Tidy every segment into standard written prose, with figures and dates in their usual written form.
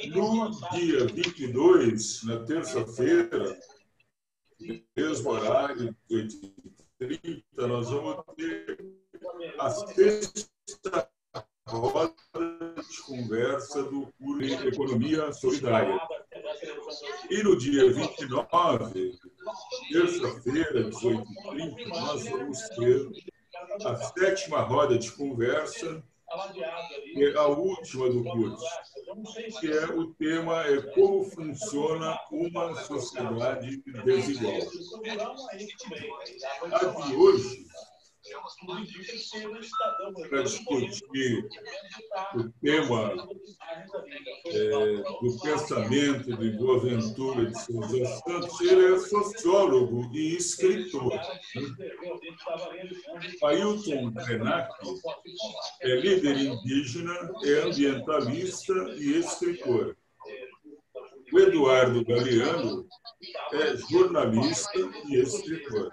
No dia 22, na terça-feira, mesmo horário, 8h30, nós vamos ter a sexta roda de conversa do curso de Economia Solidária. E no dia 29, terça-feira, 18h30, nós vamos ter a sétima roda de conversa, que é a última do curso, que é o tema como funciona uma sociedade desigual. A de hoje, para discutir o tema do pensamento de Boaventura de Souza Santos, ele é sociólogo e escritor. Ailton Krenak é líder indígena, é ambientalista e escritor. O Eduardo Galeano é jornalista e escritor.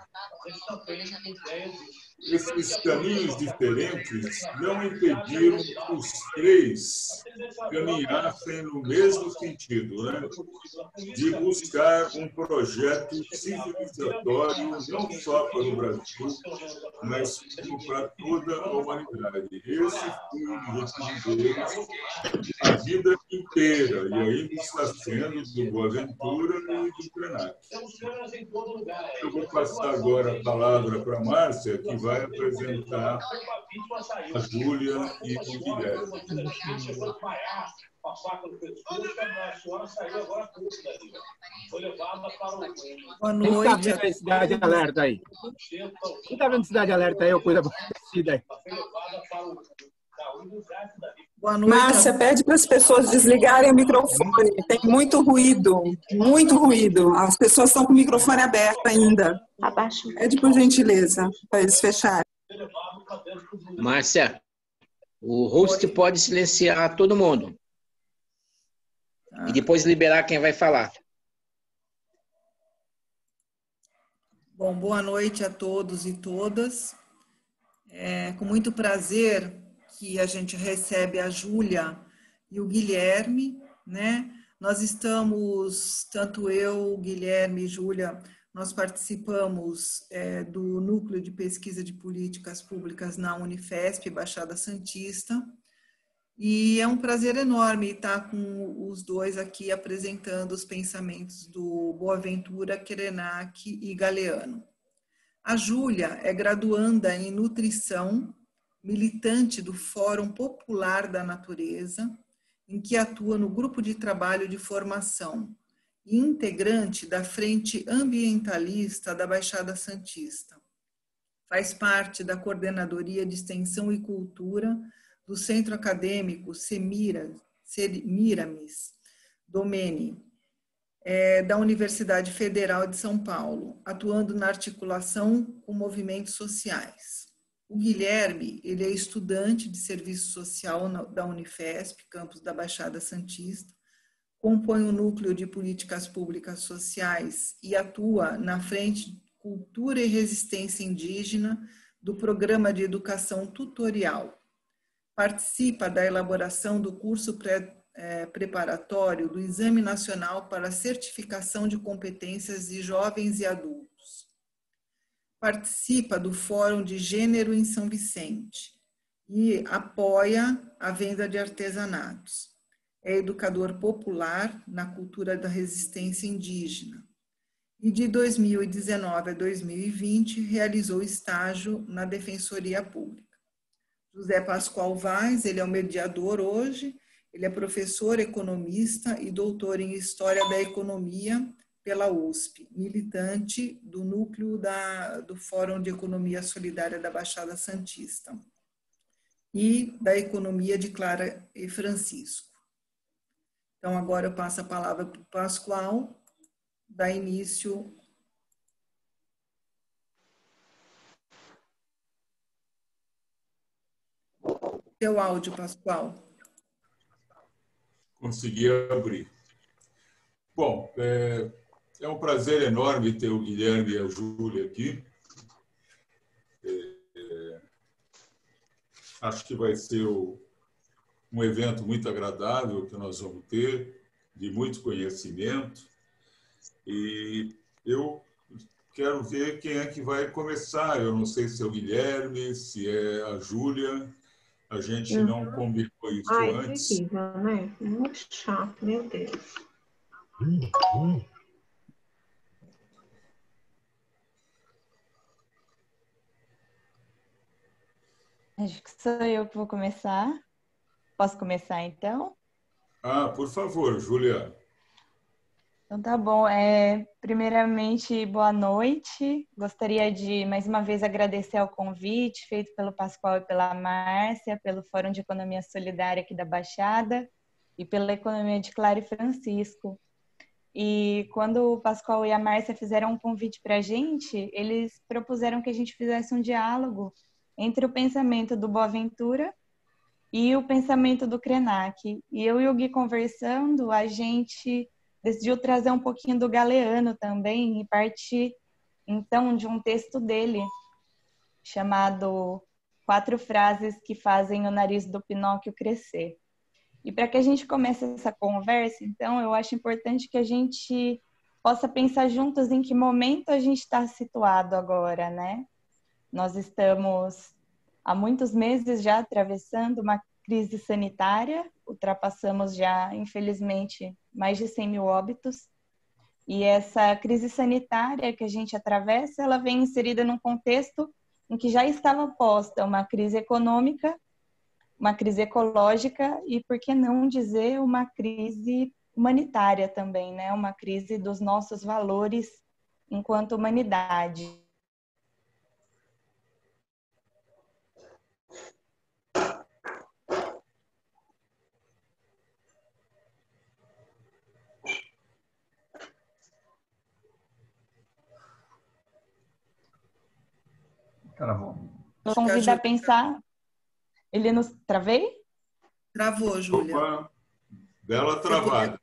Esses caminhos diferentes não impediram que os três caminhassem no mesmo sentido, né? De buscar um projeto civilizatório não só para o Brasil, mas para toda a humanidade. Esse foi o objetivo deles a vida inteira, e ainda está sendo do Boaventura e do Krenak. Eu vou passar agora a palavra para a Márcia, que vai apresentar a Júlia e o Guilherme. Boa noite. Quem está vendo a Cidade Alerta aí? Quem está vendo Cidade Alerta aí, ou coisa parecida aí? Boa noite. Márcia, pede para as pessoas desligarem o microfone. Tem muito ruído, muito ruído. As pessoas estão com o microfone aberto ainda. Pede por gentileza, para eles fecharem. Márcia, o host pode silenciar todo mundo. E depois liberar quem vai falar. Bom, boa noite a todos e todas. É com muito prazer que a gente recebe a Júlia e o Guilherme, né? Nós estamos, tanto eu, Guilherme e Júlia, nós participamos do Núcleo de Pesquisa de Políticas Públicas na Unifesp, Baixada Santista, e é um prazer enorme estar com os dois aqui apresentando os pensamentos do Boaventura, Krenak e Galeano. A Júlia é graduanda em Nutrição, militante do Fórum Popular da Natureza, em que atua no grupo de trabalho de formação e integrante da Frente Ambientalista da Baixada Santista. Faz parte da Coordenadoria de Extensão e Cultura do Centro Acadêmico Semiramis Domene, da Universidade Federal de São Paulo, atuando na articulação com movimentos sociais. O Guilherme, ele é estudante de serviço social da Unifesp, campus da Baixada Santista, compõe o núcleo de políticas públicas sociais e atua na frente Cultura e Resistência Indígena do Programa de Educação Tutorial. Participa da elaboração do curso preparatório do Exame Nacional para a Certificação de Competências de Jovens e Adultos. Participa do Fórum de Gênero em São Vicente e apoia a venda de artesanatos. É educador popular na cultura da resistência indígena. E de 2019 a 2020 realizou estágio na Defensoria Pública. José Pascoal Vaz, ele é o mediador hoje, ele é professor, economista e doutor em História da Economia pela USP, militante do núcleo do Fórum de Economia Solidária da Baixada Santista e da Economia de Clara e Francisco. Então, agora eu passo a palavra para o Pascoal, dá início. Seu áudio, Pascoal. Consegui abrir. Bom, é um prazer enorme ter o Guilherme e a Júlia aqui. Acho que vai ser um evento muito agradável que nós vamos ter, de muito conhecimento. E eu quero ver quem é que vai começar. Eu não sei se é o Guilherme, se é a Júlia. A gente não combinou isso antes. Terrível, né? Muito chato, meu Deus. Acho que sou eu que vou começar. Posso começar, então? Por favor, Júlia. Então tá bom. Primeiramente, boa noite. Gostaria de, mais uma vez, agradecer ao convite feito pelo Pascoal e pela Márcia, pelo Fórum de Economia Solidária aqui da Baixada e pela Economia de Clara e Francisco. E quando o Pascoal e a Márcia fizeram um convite para a gente, eles propuseram que a gente fizesse um diálogo entre o pensamento do Boaventura e o pensamento do Krenak. E eu e o Gui conversando, a gente decidiu trazer um pouquinho do Galeano também e partir, então, de um texto dele chamado 4 frases que fazem o nariz do Pinóquio crescer. E para que a gente comece essa conversa, então, eu acho importante que a gente possa pensar juntos em que momento a gente está situado agora, né? Nós estamos há muitos meses já atravessando uma crise sanitária, ultrapassamos já, infelizmente, mais de 100 mil óbitos. E essa crise sanitária que a gente atravessa, ela vem inserida num contexto em que já estava posta uma crise econômica, uma crise ecológica e, por que não dizer, uma crise humanitária também, né? Uma crise dos nossos valores enquanto humanidade. Convida a pensar. Ele nos... Travei? Travou, Júlia. Opa, bela travada.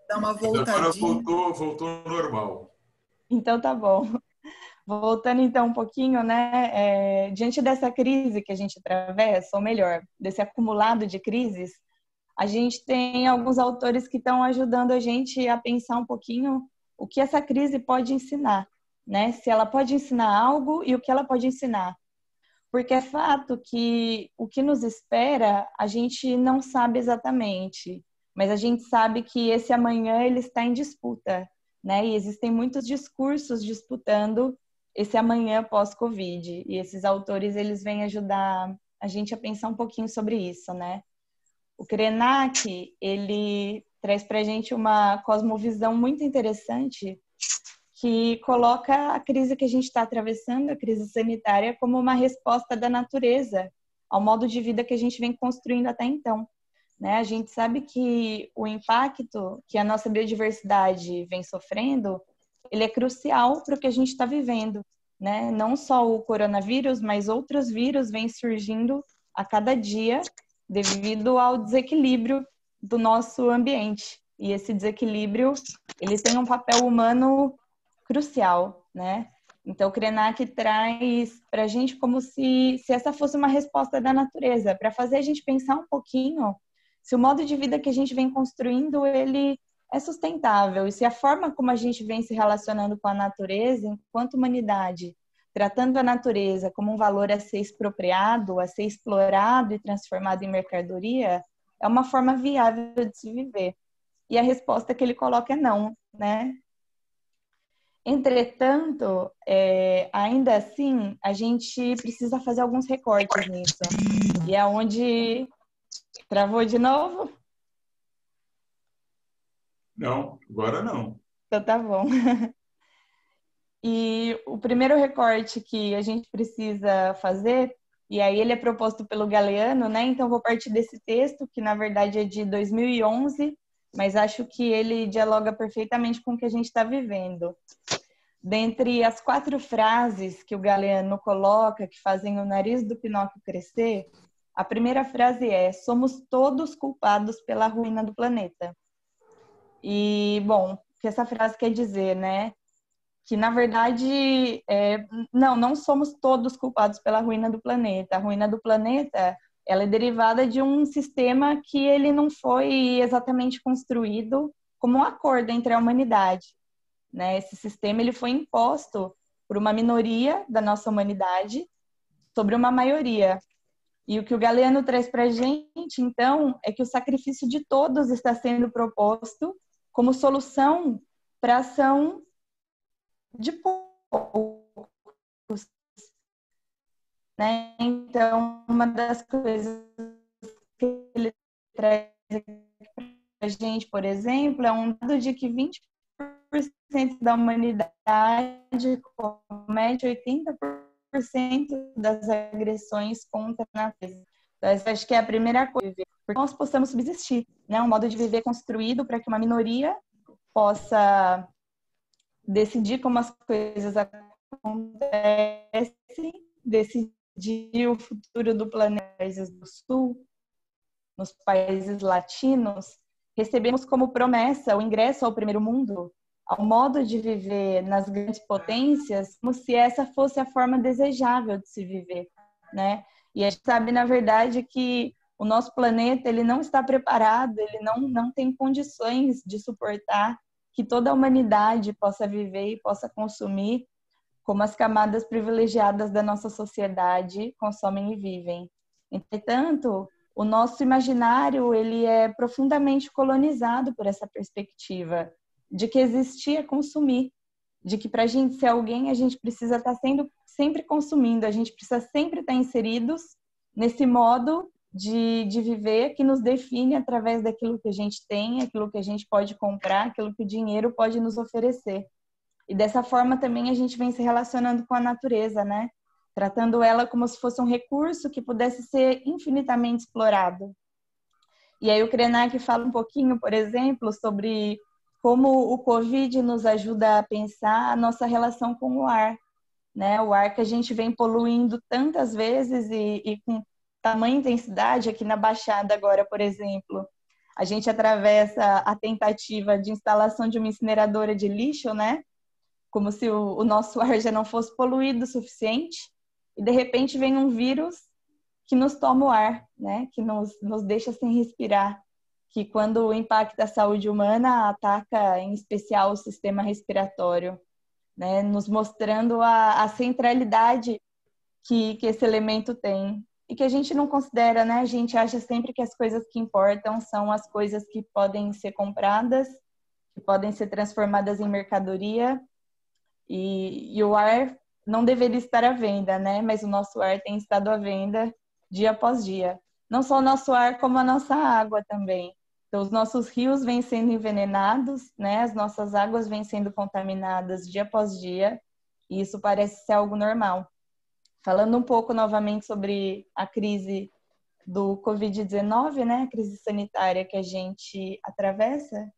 Dá uma voltadinha. Agora voltou normal. Então tá bom. Voltando então um pouquinho, né? Diante dessa crise que a gente atravessa, ou melhor, desse acumulado de crises, a gente tem alguns autores que estão ajudando a gente a pensar um pouquinho o que essa crise pode ensinar, né? Se ela pode ensinar algo e o que ela pode ensinar. Porque é fato que o que nos espera, a gente não sabe exatamente, mas a gente sabe que esse amanhã ele está em disputa, né? E existem muitos discursos disputando esse amanhã pós-Covid. E esses autores, eles vêm ajudar a gente a pensar um pouquinho sobre isso, né? O Krenak, ele traz para a gente uma cosmovisão muito interessante que coloca a crise que a gente está atravessando, a crise sanitária, como uma resposta da natureza ao modo de vida que a gente vem construindo até então, né? A gente sabe que o impacto que a nossa biodiversidade vem sofrendo, ele é crucial para o que a gente está vivendo, né? Não só o coronavírus, mas outros vírus vêm surgindo a cada dia devido ao desequilíbrio do nosso ambiente. E esse desequilíbrio, ele tem um papel humano crucial, né? Então, o Krenak traz para a gente como se essa fosse uma resposta da natureza, para fazer a gente pensar um pouquinho se o modo de vida que a gente vem construindo, ele é sustentável, e se a forma como a gente vem se relacionando com a natureza, enquanto humanidade, tratando a natureza como um valor a ser expropriado, a ser explorado e transformado em mercadoria, é uma forma viável de se viver. E a resposta que ele coloca é não, né? Entretanto, ainda assim, a gente precisa fazer alguns recortes nisso. E é onde... Travou de novo? Não, agora não. Então tá bom. E o primeiro recorte que a gente precisa fazer, e aí ele é proposto pelo Galeano, né? Então vou partir desse texto, que na verdade é de 2011, mas acho que ele dialoga perfeitamente com o que a gente está vivendo. Dentre as 4 frases que o Galeano coloca, que fazem o nariz do Pinóquio crescer, a primeira frase é: somos todos culpados pela ruína do planeta. E, bom, o que essa frase quer dizer, né? Que, na verdade, não somos todos culpados pela ruína do planeta. A ruína do planeta, ela é derivada de um sistema que ele não foi exatamente construído como um acordo entre a humanidade, né? Esse sistema ele foi imposto por uma minoria da nossa humanidade sobre uma maioria. E o que o Galeano traz para a gente, então, é que o sacrifício de todos está sendo proposto como solução para a ação de poucos, né? Então, uma das coisas que ele traz para a gente, por exemplo, é um dado de que 20% da humanidade comete 80% das agressões contra a natureza. Então, essa acho que é a primeira coisa, porque nós possamos subsistir, né? Um modo de viver construído para que uma minoria possa decidir como as coisas acontecem, decidir o futuro do planeta. Nos países do Sul, nos países latinos, recebemos como promessa o ingresso ao primeiro mundo, ao modo de viver nas grandes potências, como se essa fosse a forma desejável de se viver, né? E a gente sabe, na verdade, que o nosso planeta ele não está preparado, ele não tem condições de suportar que toda a humanidade possa viver e possa consumir como as camadas privilegiadas da nossa sociedade consomem e vivem. Entretanto, o nosso imaginário ele é profundamente colonizado por essa perspectiva de que existir é consumir, de que para a gente ser alguém, a gente precisa estar sempre consumindo, a gente precisa sempre estar inseridos nesse modo de viver que nos define através daquilo que a gente tem, aquilo que a gente pode comprar, aquilo que o dinheiro pode nos oferecer. E dessa forma também a gente vem se relacionando com a natureza, né? Tratando ela como se fosse um recurso que pudesse ser infinitamente explorado. E aí o Krenak fala um pouquinho, por exemplo, sobre como o Covid nos ajuda a pensar a nossa relação com o ar, né? O ar que a gente vem poluindo tantas vezes e com tamanha intensidade aqui na Baixada agora, por exemplo. A gente atravessa a tentativa de instalação de uma incineradora de lixo, né? Como se o nosso ar já não fosse poluído o suficiente. E, de repente, vem um vírus que nos toma o ar, né? Que nos deixa sem respirar. Que, quando impacta a saúde humana, ataca, em especial, o sistema respiratório, né? Nos mostrando a centralidade que esse elemento tem. E que a gente não considera, né? A gente acha sempre que as coisas que importam são as coisas que podem ser compradas, que podem ser transformadas em mercadoria. E o ar não deveria estar à venda, né? Mas o nosso ar tem estado à venda dia após dia. Não só o nosso ar, como a nossa água também. Então, os nossos rios vêm sendo envenenados, né? As nossas águas vêm sendo contaminadas dia após dia. E isso parece ser algo normal. Falando um pouco novamente sobre a crise do Covid-19, né? A crise sanitária que a gente atravessa,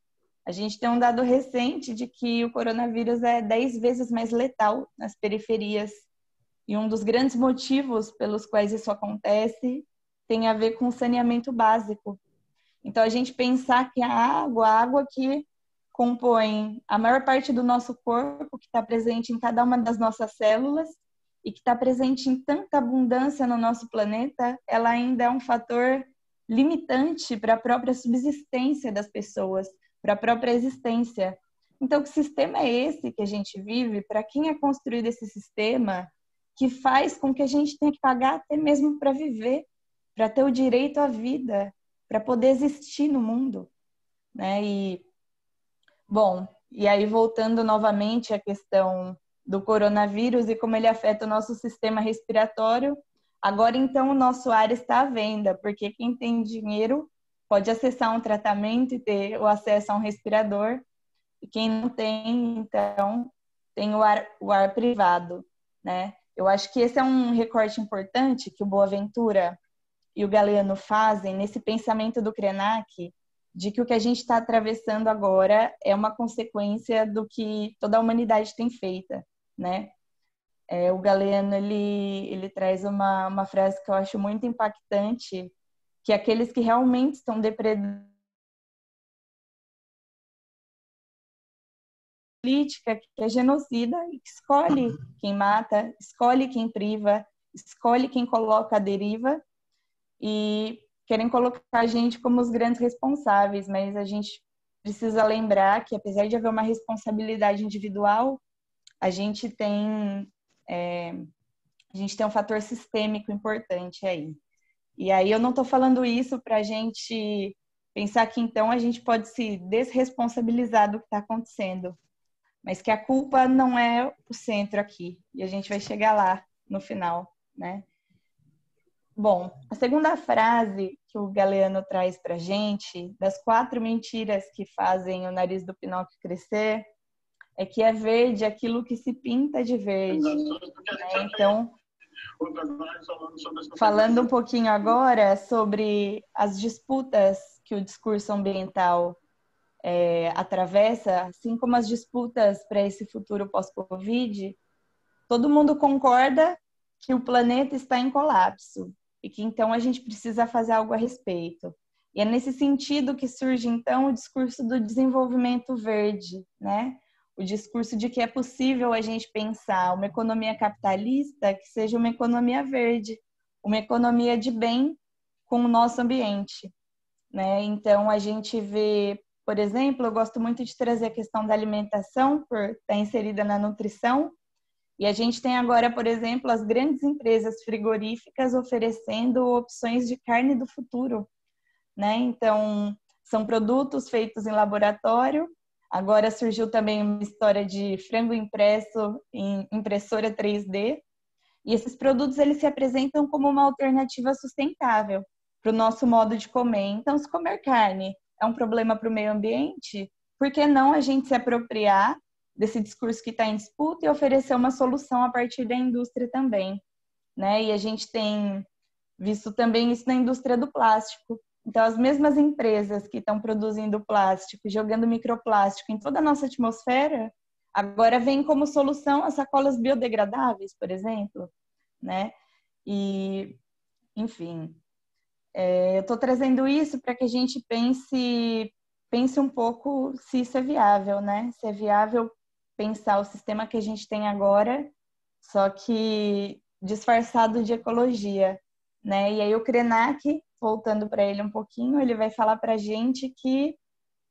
a gente tem um dado recente de que o coronavírus é 10 vezes mais letal nas periferias. E um dos grandes motivos pelos quais isso acontece tem a ver com saneamento básico. Então, a gente pensar que a água que compõe a maior parte do nosso corpo, que está presente em cada uma das nossas células e que está presente em tanta abundância no nosso planeta, ela ainda é um fator limitante para a própria subsistência das pessoas, para a própria existência. Então, que sistema é esse que a gente vive? Para quem é construído esse sistema que faz com que a gente tenha que pagar até mesmo para viver, para ter o direito à vida, para poder existir no mundo, né? E aí voltando novamente à questão do coronavírus e como ele afeta o nosso sistema respiratório, agora então o nosso ar está à venda, porque quem tem dinheiro pode acessar um tratamento e ter o acesso a um respirador, e quem não tem, então, tem o ar privado, né? Eu acho que esse é um recorte importante que o Boaventura e o Galeano fazem nesse pensamento do Krenak, de que o que a gente está atravessando agora é uma consequência do que toda a humanidade tem feito, né? O Galeano, ele traz uma frase que eu acho muito impactante, que aqueles que realmente estão depredando política, que é genocida, e que escolhe quem mata, escolhe quem priva, escolhe quem coloca a deriva, e querem colocar a gente como os grandes responsáveis, mas a gente precisa lembrar que, apesar de haver uma responsabilidade individual, a gente tem um fator sistêmico importante aí. E aí eu não estou falando isso para a gente pensar que então a gente pode se desresponsabilizar do que está acontecendo, mas que a culpa não é o centro aqui, e a gente vai chegar lá no final, né? Bom, a segunda frase que o Galeano traz para a gente, das 4 mentiras que fazem o nariz do Pinóquio crescer, é que é verde aquilo que se pinta de verde, né? Então, falando um pouquinho agora sobre as disputas que o discurso ambiental atravessa, assim como as disputas para esse futuro pós-Covid, todo mundo concorda que o planeta está em colapso e que então a gente precisa fazer algo a respeito. E é nesse sentido que surge então o discurso do desenvolvimento verde, né? O discurso de que é possível a gente pensar uma economia capitalista que seja uma economia verde, uma economia de bem com o nosso ambiente, né? Então, a gente vê, por exemplo, eu gosto muito de trazer a questão da alimentação, por estar inserida na nutrição, e a gente tem agora, por exemplo, as grandes empresas frigoríficas oferecendo opções de carne do futuro, né? Então, são produtos feitos em laboratório. Agora surgiu também uma história de frango impresso em impressora 3D. E esses produtos eles se apresentam como uma alternativa sustentável para o nosso modo de comer. Então, se comer carne é um problema para o meio ambiente, por que não a gente se apropriar desse discurso que está em disputa e oferecer uma solução a partir da indústria também, né? E a gente tem visto também isso na indústria do plástico. Então, as mesmas empresas que estão produzindo plástico, jogando microplástico em toda a nossa atmosfera, agora vêm como solução as sacolas biodegradáveis, por exemplo, né? E, enfim, eu estou trazendo isso para que a gente pense um pouco se isso é viável, né? Se é viável pensar o sistema que a gente tem agora, só que disfarçado de ecologia, né? E aí o Krenak, voltando para ele um pouquinho, ele vai falar para a gente que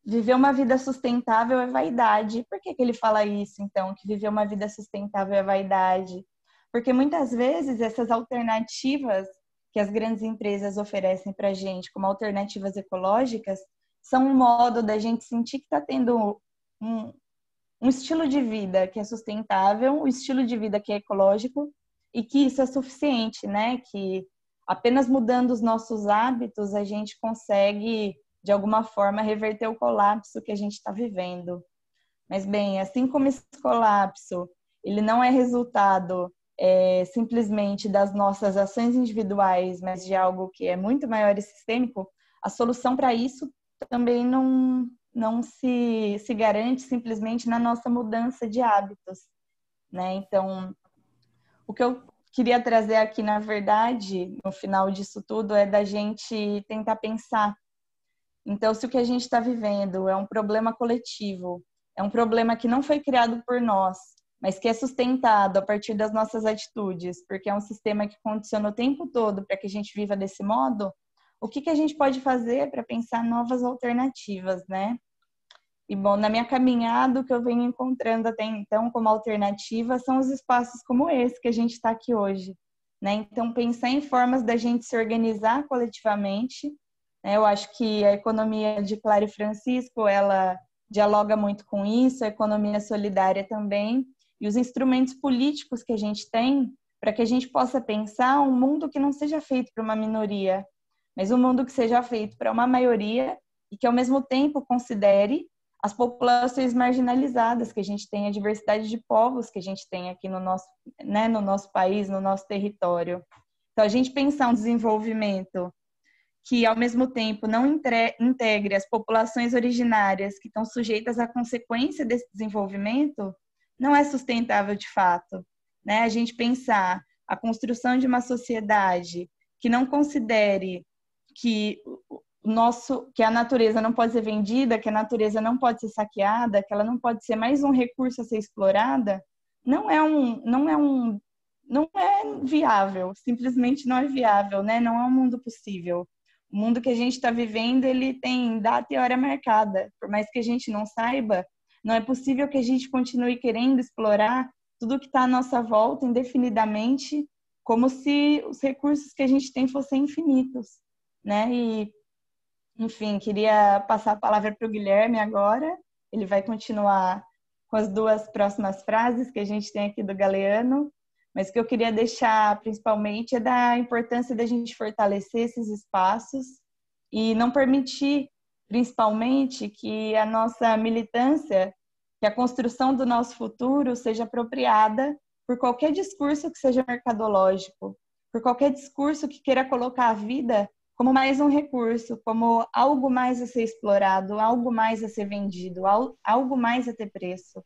viver uma vida sustentável é vaidade. Por que ele fala isso, então? Que viver uma vida sustentável é vaidade? Porque muitas vezes essas alternativas que as grandes empresas oferecem para a gente como alternativas ecológicas são um modo da gente sentir que está tendo um estilo de vida que é sustentável, um estilo de vida que é ecológico e que isso é suficiente, né? Que apenas mudando os nossos hábitos, a gente consegue, de alguma forma, reverter o colapso que a gente está vivendo. Mas, bem, assim como esse colapso, ele não é resultado simplesmente das nossas ações individuais, mas de algo que é muito maior e sistêmico, a solução para isso também não se garante simplesmente na nossa mudança de hábitos, né? Então, o que eu queria trazer aqui, na verdade, no final disso tudo, é da gente tentar pensar. Então, se o que a gente está vivendo é um problema coletivo, é um problema que não foi criado por nós, mas que é sustentado a partir das nossas atitudes, porque é um sistema que condiciona o tempo todo para que a gente viva desse modo, o que a gente pode fazer para pensar novas alternativas, né? E, bom, na minha caminhada, o que eu venho encontrando até então como alternativa são os espaços como esse que a gente está aqui hoje, né? Então, pensar em formas da gente se organizar coletivamente, né? Eu acho que a economia de Clara e Francisco, ela dialoga muito com isso, a economia solidária também, e os instrumentos políticos que a gente tem para que a gente possa pensar um mundo que não seja feito para uma minoria, mas um mundo que seja feito para uma maioria e que, ao mesmo tempo, considere as populações marginalizadas que a gente tem, a diversidade de povos que a gente tem aqui no nosso, né, no nosso país, no nosso território. Então, a gente pensar um desenvolvimento que, ao mesmo tempo, não integre as populações originárias que estão sujeitas à consequência desse desenvolvimento, não é sustentável de fato, né? A gente pensar a construção de uma sociedade que não considere que a natureza não pode ser vendida, que a natureza não pode ser saqueada, que ela não pode ser mais um recurso a ser explorada, não é não é viável, simplesmente não é viável, né? Não é um mundo possível. O mundo que a gente está vivendo, ele tem data e hora marcada. Por mais que a gente não saiba, não é possível que a gente continue querendo explorar tudo que está à nossa volta indefinidamente, como se os recursos que a gente tem fossem infinitos, né? E, enfim, queria passar a palavra para o Guilherme agora. Ele vai continuar com as duas próximas frases que a gente tem aqui do Galeano, mas o que eu queria deixar principalmente é da importância da gente fortalecer esses espaços e não permitir, principalmente, que a nossa militância, que a construção do nosso futuro seja apropriada por qualquer discurso que seja mercadológico, por qualquer discurso que queira colocar a vida como mais um recurso, como algo mais a ser explorado, algo mais a ser vendido, algo mais a ter preço,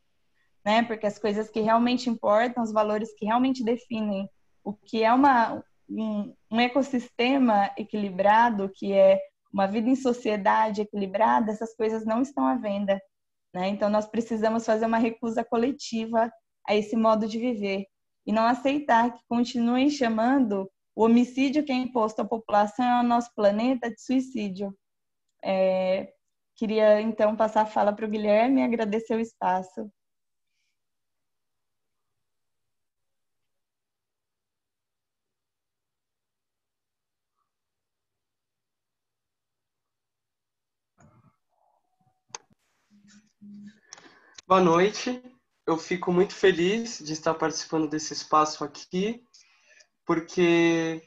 né? Porque as coisas que realmente importam, os valores que realmente definem o que é um ecossistema equilibrado, que é uma vida em sociedade equilibrada, essas coisas não estão à venda, né? Então, nós precisamos fazer uma recusa coletiva a esse modo de viver e não aceitar que continuem chamando o homicídio que é imposto à população ao nosso planeta de suicídio. Queria, então, passar a fala para o Guilherme e agradecer o espaço. Boa noite. Eu fico muito feliz de estar participando desse espaço aqui, porque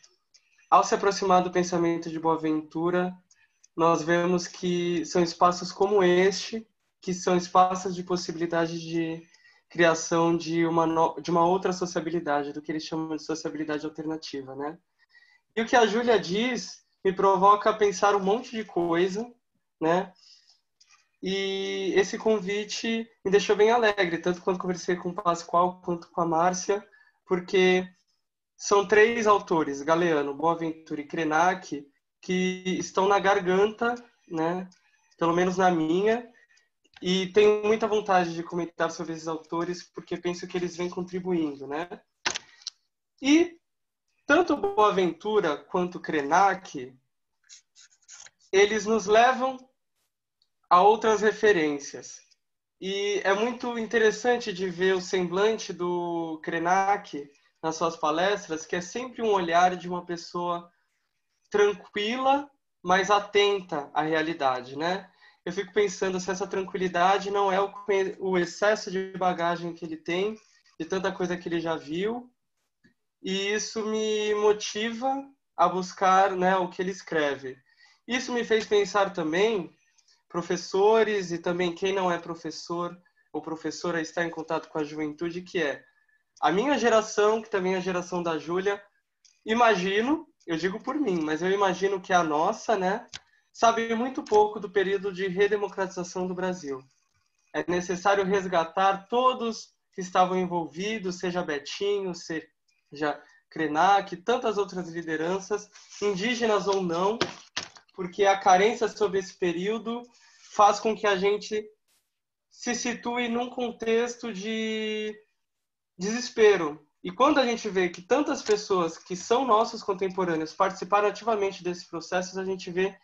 ao se aproximar do pensamento de Boaventura, nós vemos que são espaços como este, que são espaços de possibilidade de criação de uma outra sociabilidade, do que eles chamam de sociabilidade alternativa, né? E o que a Júlia diz me provoca a pensar um monte de coisa, né? E esse convite me deixou bem alegre, tanto quando conversei com o Pascoal quanto com a Márcia, porque são 3 autores, Galeano, Boaventura e Krenak, que estão na garganta, né? Pelo menos na minha, e tenho muita vontade de comentar sobre esses autores, porque penso que eles vêm contribuindo, né? E tanto Boaventura quanto Krenak, eles nos levam a outras referências. E é muito interessante de ver o semblante do Krenak nas suas palestras, que é sempre um olhar de uma pessoa tranquila, mas atenta à realidade, né? Eu fico pensando se essa tranquilidade não é o excesso de bagagem que ele tem, de tanta coisa que ele já viu, e isso me motiva a buscar, né, o que ele escreve. Isso me fez pensar também professores e também quem não é professor ou professora está em contato com a juventude, que é a minha geração, que também é a geração da Júlia, imagino, eu digo por mim, mas eu imagino que a nossa, né, sabe muito pouco do período de redemocratização do Brasil. É necessário resgatar todos que estavam envolvidos, seja Betinho, seja Krenak, tantas outras lideranças, indígenas ou não, porque a carência sobre esse período faz com que a gente se situe num contexto de desespero. E quando a gente vê que tantas pessoas que são nossos contemporâneos participaram ativamente desses processos, a gente vê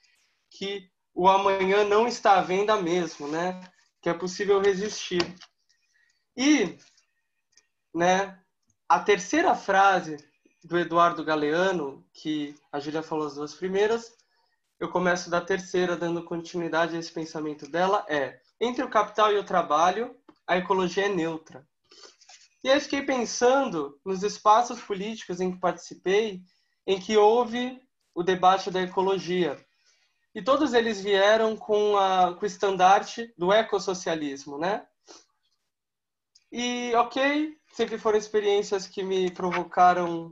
que o amanhã não está à venda mesmo, né? Que é possível resistir. E, né, a terceira frase do Eduardo Galeano, que a Júlia falou as 2 primeiras, eu começo da terceira, dando continuidade a esse pensamento dela, entre o capital e o trabalho, a ecologia é neutra. E aí fiquei pensando nos espaços políticos em que participei, em que houve o debate da ecologia. E todos eles vieram com o estandarte do ecossocialismo, né? E, ok, sempre foram experiências que me provocaram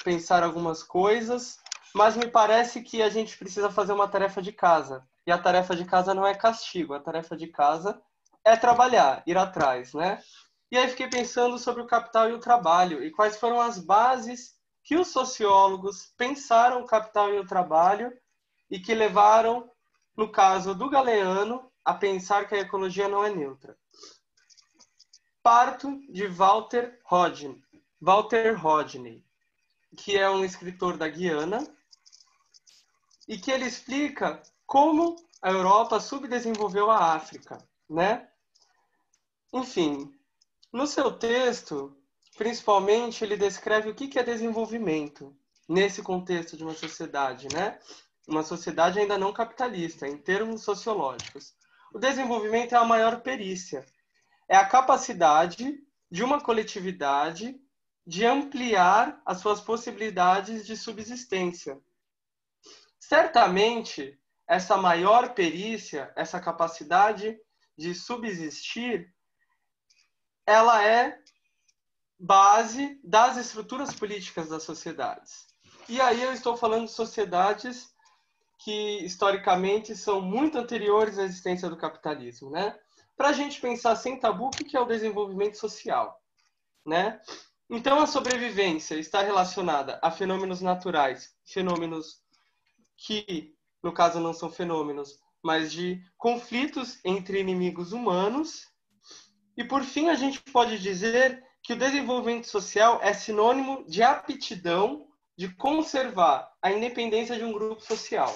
pensar algumas coisas, mas me parece que a gente precisa fazer uma tarefa de casa. E a tarefa de casa não é castigo, a tarefa de casa é trabalhar, ir atrás, né? E aí fiquei pensando sobre o capital e o trabalho, e quais foram as bases que os sociólogos pensaram o capital e o trabalho, e que levaram, no caso do Galeano, a pensar que a ecologia não é neutra. Parto de Walter Rodin, Walter Rodney, que é um escritor da Guiana, e que ele explica como a Europa subdesenvolveu a África, né? Enfim, no seu texto, principalmente, ele descreve o que é desenvolvimento nesse contexto de uma sociedade, né? Uma sociedade ainda não capitalista, em termos sociológicos. O desenvolvimento é a maior perícia. É a capacidade de uma coletividade de ampliar as suas possibilidades de subsistência. Certamente, essa maior perícia, essa capacidade de subsistir, ela é base das estruturas políticas das sociedades. E aí eu estou falando de sociedades que, historicamente, são muito anteriores à existência do capitalismo, né? Para a gente pensar sem tabu, o que é o desenvolvimento social, né? Então, a sobrevivência está relacionada a fenômenos naturais, fenômenos que, no caso, não são fenômenos, mas de conflitos entre inimigos humanos. E, por fim, a gente pode dizer que o desenvolvimento social é sinônimo de aptidão de conservar a independência de um grupo social.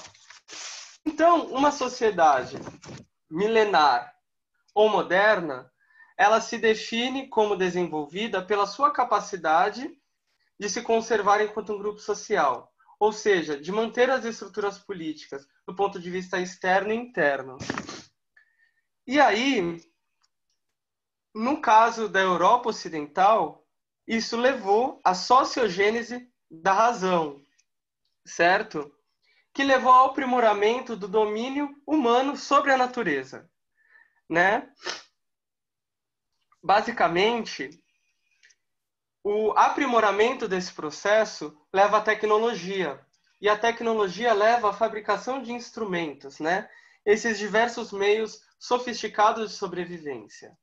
Então, uma sociedade milenar ou moderna, ela se define como desenvolvida pela sua capacidade de se conservar enquanto um grupo social, ou seja, de manter as estruturas políticas do ponto de vista externo e interno. E aí, no caso da Europa Ocidental, isso levou à sociogênese da razão, certo? Que levou ao aprimoramento do domínio humano sobre a natureza, né? Basicamente, o aprimoramento desse processo leva à tecnologia, e a tecnologia leva à fabricação de instrumentos, né? Esses diversos meios sofisticados de sobrevivência.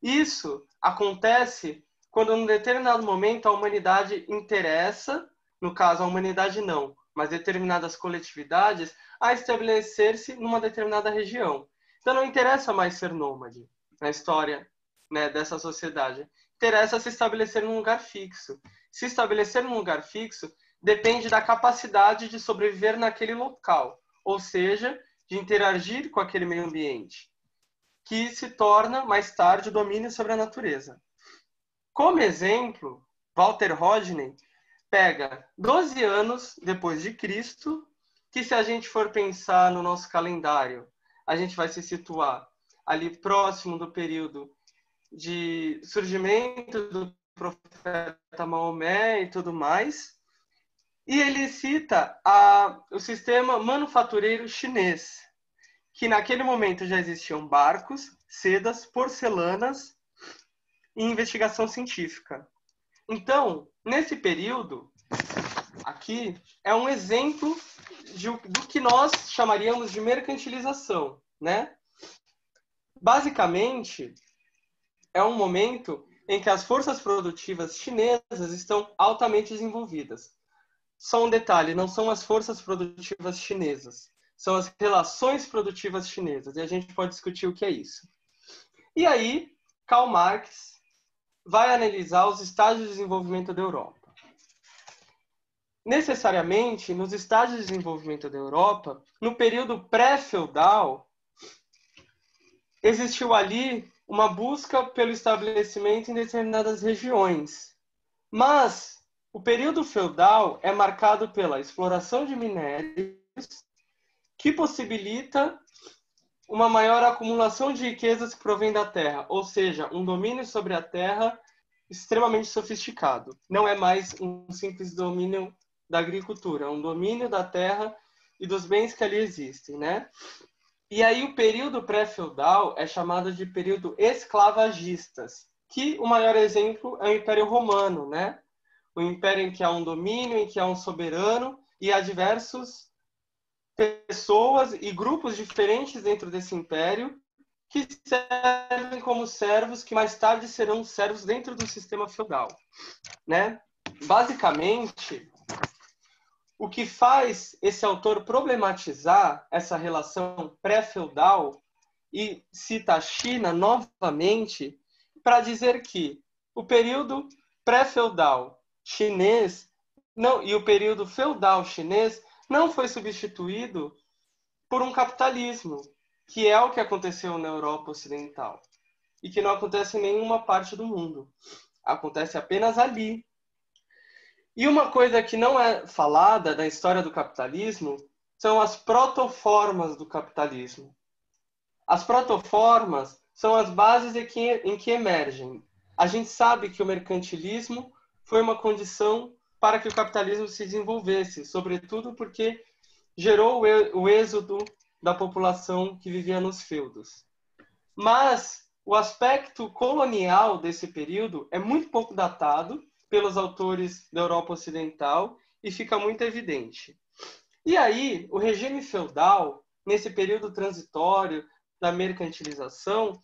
Isso acontece quando, em um determinado momento, a humanidade interessa, no caso, a humanidade não, mas determinadas coletividades, a estabelecer-se numa determinada região. Então, não interessa mais ser nômade na história, né, dessa sociedade. Interessa se estabelecer num lugar fixo. Se estabelecer num lugar fixo depende da capacidade de sobreviver naquele local, ou seja, de interagir com aquele meio ambiente, que se torna, mais tarde, o domínio sobre a natureza. Como exemplo, Walter Rodney pega 12 anos depois de Cristo, que se a gente for pensar no nosso calendário, a gente vai se situar ali próximo do período de surgimento do profeta Maomé e tudo mais, e ele cita o sistema manufatureiro chinês, que naquele momento já existiam barcos, sedas, porcelanas e investigação científica. Então, nesse período, aqui, é um exemplo do que nós chamaríamos de mercantilização, né? Basicamente, é um momento em que as forças produtivas chinesas estão altamente desenvolvidas. Só um detalhe, não são as forças produtivas chinesas, são as relações produtivas chinesas, e a gente pode discutir o que é isso. E aí, Karl Marx vai analisar os estágios de desenvolvimento da Europa. Necessariamente, nos estágios de desenvolvimento da Europa, no período pré-feudal, existiu ali uma busca pelo estabelecimento em determinadas regiões. Mas o período feudal é marcado pela exploração de minérios, que possibilita uma maior acumulação de riquezas que provém da terra, ou seja, um domínio sobre a terra extremamente sofisticado. Não é mais um simples domínio da agricultura, é um domínio da terra e dos bens que ali existem, né? E aí o período pré-feudal é chamado de período esclavagistas, que o maior exemplo é o Império Romano, né? O império em que há um domínio, em que há um soberano, e há diversas pessoas e grupos diferentes dentro desse império que servem como servos, que mais tarde serão servos dentro do sistema feudal, né? Basicamente, o que faz esse autor problematizar essa relação pré-feudal e cita a China novamente para dizer que o período pré-feudal chinês não, e o período feudal chinês não foi substituído por um capitalismo, que é o que aconteceu na Europa Ocidental e que não acontece em nenhuma parte do mundo. Acontece apenas ali. E uma coisa que não é falada da história do capitalismo são as protoformas do capitalismo. As protoformas são as bases em que emergem. A gente sabe que o mercantilismo foi uma condição para que o capitalismo se desenvolvesse, sobretudo porque gerou o êxodo da população que vivia nos feudos. Mas o aspecto colonial desse período é muito pouco datado pelos autores da Europa Ocidental e fica muito evidente. E aí, o regime feudal, nesse período transitório da mercantilização,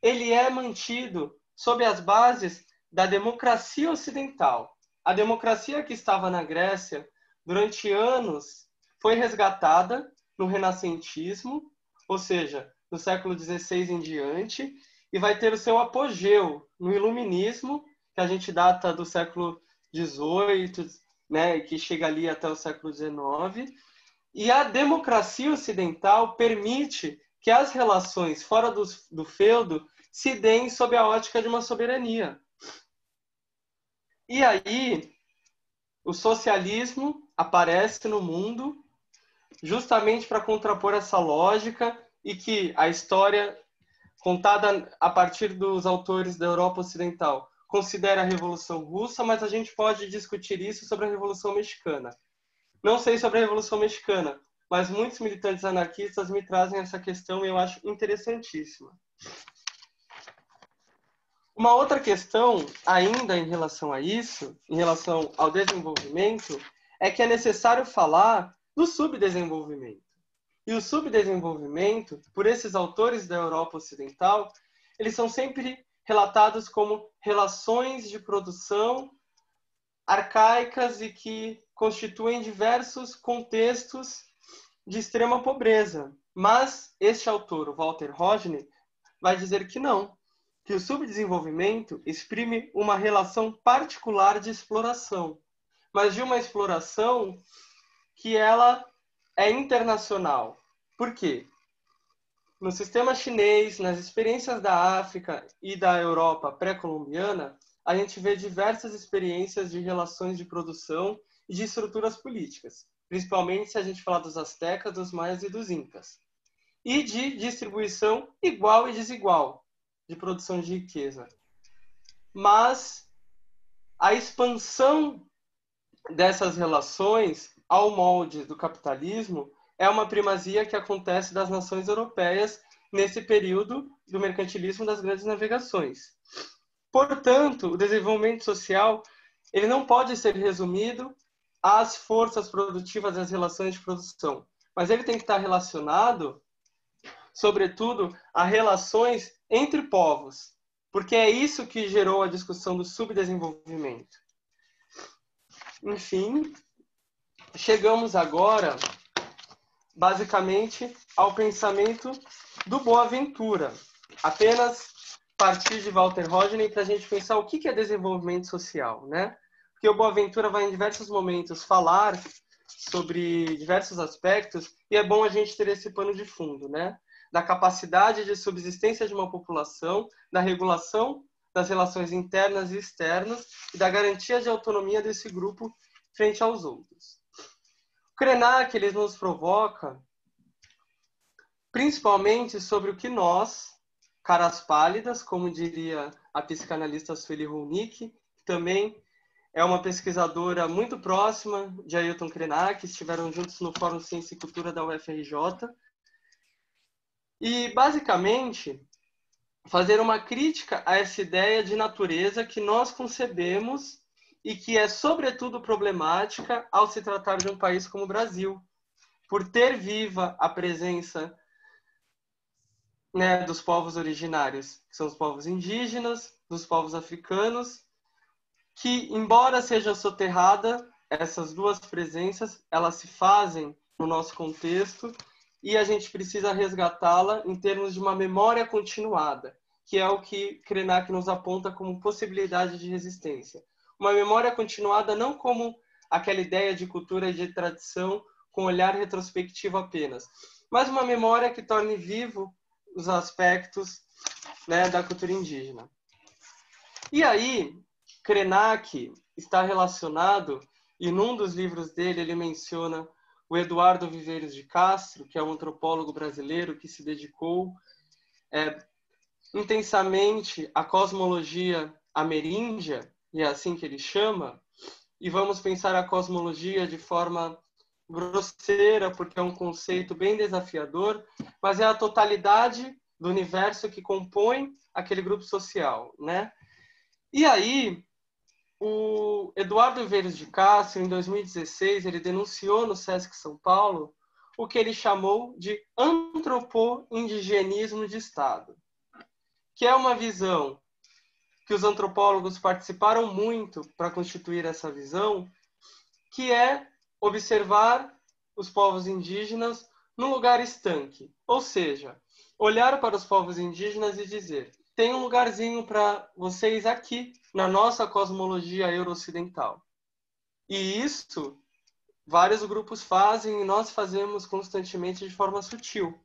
ele é mantido sob as bases da democracia ocidental. A democracia que estava na Grécia durante anos foi resgatada no renascentismo, ou seja, no século XVI em diante, e vai ter o seu apogeu no iluminismo, que a gente data do século XVIII, né, que chega ali até o século XIX. E a democracia ocidental permite que as relações fora do feudo se deem sob a ótica de uma soberania. E aí, o socialismo aparece no mundo justamente para contrapor essa lógica e que a história contada a partir dos autores da Europa Ocidental considera a Revolução Russa, mas a gente pode discutir isso sobre a Revolução Mexicana. Não sei sobre a Revolução Mexicana, mas muitos militantes anarquistas me trazem essa questão e eu acho interessantíssima. Uma outra questão, ainda em relação a isso, em relação ao desenvolvimento, é que é necessário falar do subdesenvolvimento. E o subdesenvolvimento, por esses autores da Europa Ocidental, eles são sempre relatados como relações de produção arcaicas e que constituem diversos contextos de extrema pobreza. Mas este autor, o Walter Rodney, vai dizer que não, que o subdesenvolvimento exprime uma relação particular de exploração, mas de uma exploração que ela é internacional. Por quê? No sistema chinês, nas experiências da África e da Europa pré-colombiana, a gente vê diversas experiências de relações de produção e de estruturas políticas, principalmente se a gente falar dos astecas, dos maias e dos incas, e de distribuição igual e desigual de produção de riqueza. Mas a expansão dessas relações ao molde do capitalismo é uma primazia que acontece das nações europeias nesse período do mercantilismo das grandes navegações. Portanto, o desenvolvimento social ele não pode ser resumido às forças produtivas das relações de produção, mas ele tem que estar relacionado, sobretudo, a relações entre povos, porque é isso que gerou a discussão do subdesenvolvimento. Enfim, chegamos agora, basicamente, ao pensamento do Boaventura. Apenas partir de Walter Rodney para a gente pensar o que é desenvolvimento social, né? Porque o Boaventura vai em diversos momentos falar sobre diversos aspectos e é bom a gente ter esse pano de fundo, né? Da capacidade de subsistência de uma população, da regulação das relações internas e externas e da garantia de autonomia desse grupo frente aos outros. O Krenak, ele nos provoca principalmente sobre o que nós, caras pálidas, como diria a psicanalista Sueli Hulnick, que também é uma pesquisadora muito próxima de Ailton Krenak, estiveram juntos no Fórum Ciência e Cultura da UFRJ. E, basicamente, fazer uma crítica a essa ideia de natureza que nós concebemos e que é, sobretudo, problemática ao se tratar de um país como o Brasil, por ter viva a presença, né, dos povos originários, que são os povos indígenas, dos povos africanos, que, embora seja soterrada, essas duas presenças, elas se fazem no nosso contexto e a gente precisa resgatá-la em termos de uma memória continuada, que é o que Krenak nos aponta como possibilidade de resistência. uma memória continuada não como aquela ideia de cultura e de tradição com olhar retrospectivo apenas, mas uma memória que torne vivo os aspectos, né, da cultura indígena. E aí, Krenak está relacionado, e num dos livros dele ele menciona o Eduardo Viveiros de Castro, que é um antropólogo brasileiro que se dedicou intensamente à cosmologia ameríndia, e é assim que ele chama, e vamos pensar a cosmologia de forma grosseira, porque é um conceito bem desafiador, mas é a totalidade do universo que compõe aquele grupo social, né? E aí, o Eduardo Viveiros de Castro, em 2016, ele denunciou no Sesc São Paulo o que ele chamou de antropo-indigenismo de Estado, que é uma visão que os antropólogos participaram muito para constituir essa visão, que é observar os povos indígenas num lugar estanque, ou seja, olhar para os povos indígenas e dizer: tem um lugarzinho para vocês aqui, na nossa cosmologia euro-ocidental. E isso vários grupos fazem e nós fazemos constantemente de forma sutil.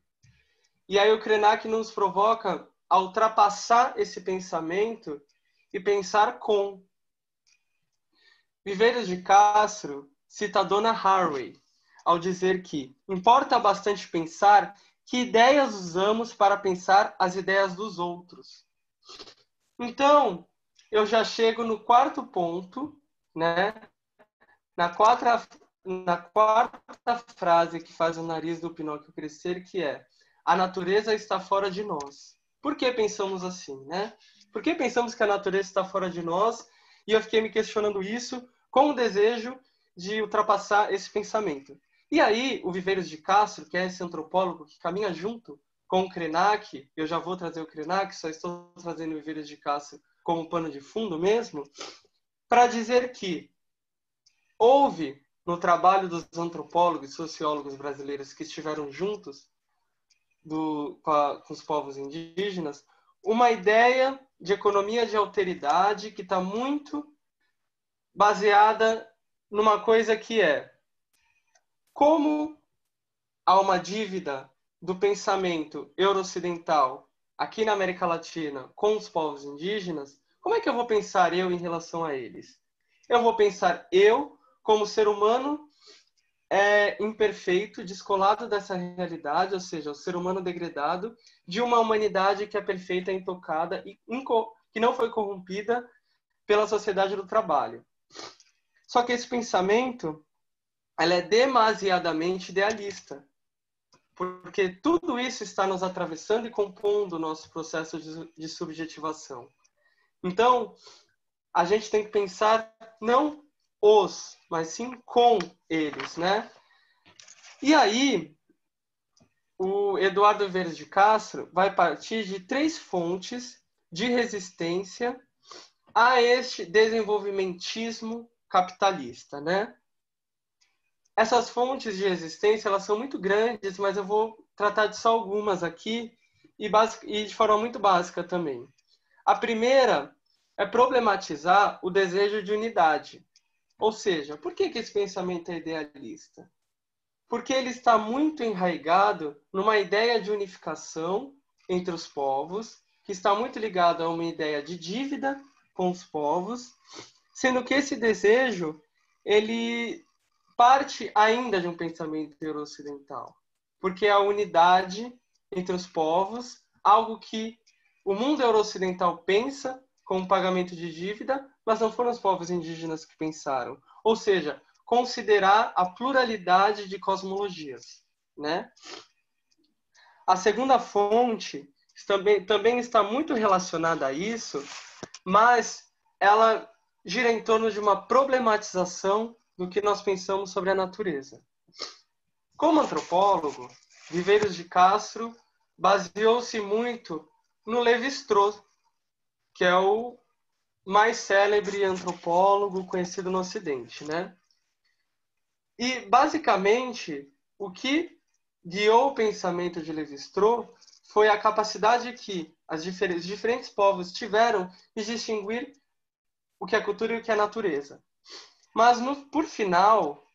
E aí o Krenak nos provoca a ultrapassar esse pensamento e pensar com. Viveiros de Castro cita a Donna Haraway ao dizer que importa bastante pensar que ideias usamos para pensar as ideias dos outros. Então, eu já chego no quarto ponto, né? Na quarta frase que faz o nariz do Pinóquio crescer, que é: a natureza está fora de nós. Por que pensamos assim, né? Por que pensamos que a natureza está fora de nós? E eu fiquei me questionando isso com o desejo de ultrapassar esse pensamento. E aí, o Viveiros de Castro, que é esse antropólogo que caminha junto com o Krenak, eu já vou trazer o Krenak, só estou trazendo o Viveiros de Castro como pano de fundo mesmo, para dizer que houve, no trabalho dos antropólogos e sociólogos brasileiros que estiveram juntos com os povos indígenas, uma ideia de economia de alteridade que está muito baseada numa coisa que é: como há uma dívida do pensamento euro-ocidental aqui na América Latina com os povos indígenas, como é que eu vou pensar eu em relação a eles? Eu vou pensar eu como ser humano imperfeito, descolado dessa realidade, ou seja, o ser humano degradado, de uma humanidade que é perfeita, intocada e que não foi corrompida pela sociedade do trabalho. Só que esse pensamento é demasiadamente idealista, porque tudo isso está nos atravessando e compondo o nosso processo de subjetivação. Então, a gente tem que pensar não os, mas sim com eles, né? E aí, o Eduardo Viveiros de Castro vai partir de 3 fontes de resistência a este desenvolvimentismo capitalista, né? Essas fontes de resistência, elas são muito grandes, mas eu vou tratar de só algumas aqui e de forma muito básica também. A primeira é problematizar o desejo de unidade. Ou seja, por que esse pensamento é idealista? Porque ele está muito enraizado numa ideia de unificação entre os povos, que está muito ligado a uma ideia de dívida com os povos, sendo que esse desejo, ele parte ainda de um pensamento euro-ocidental, porque a unidade entre os povos, algo que o mundo euro-ocidental pensa como pagamento de dívida, mas não foram os povos indígenas que pensaram. Ou seja, considerar a pluralidade de cosmologias, né? A segunda fonte também está muito relacionada a isso, mas ela gira em torno de uma problematização do que nós pensamos sobre a natureza. Como antropólogo, Viveiros de Castro baseou-se muito no Lévi-Strauss, que é o mais célebre antropólogo conhecido no Ocidente, né? E, basicamente, o que guiou o pensamento de Lévi-Strauss foi a capacidade que os diferentes povos tiveram de distinguir o que é cultura e o que é natureza. Mas, por final,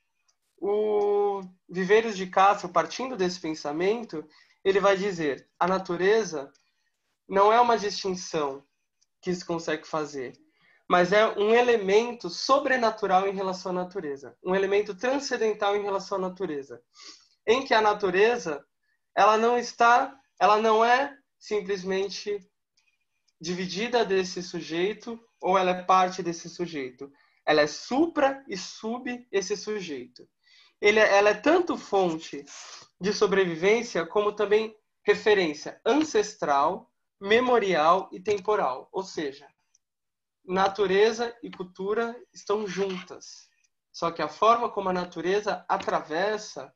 o Viveiros de Castro, partindo desse pensamento, ele vai dizer: a natureza não é uma distinção que se consegue fazer, mas é um elemento sobrenatural em relação à natureza, um elemento transcendental em relação à natureza, em que a natureza ela não é simplesmente dividida desse sujeito ou ela é parte desse sujeito. Ela é supra e sub esse sujeito. Ela é tanto fonte de sobrevivência como também referência ancestral, memorial e temporal. Ou seja, natureza e cultura estão juntas. Só que a forma como a natureza atravessa,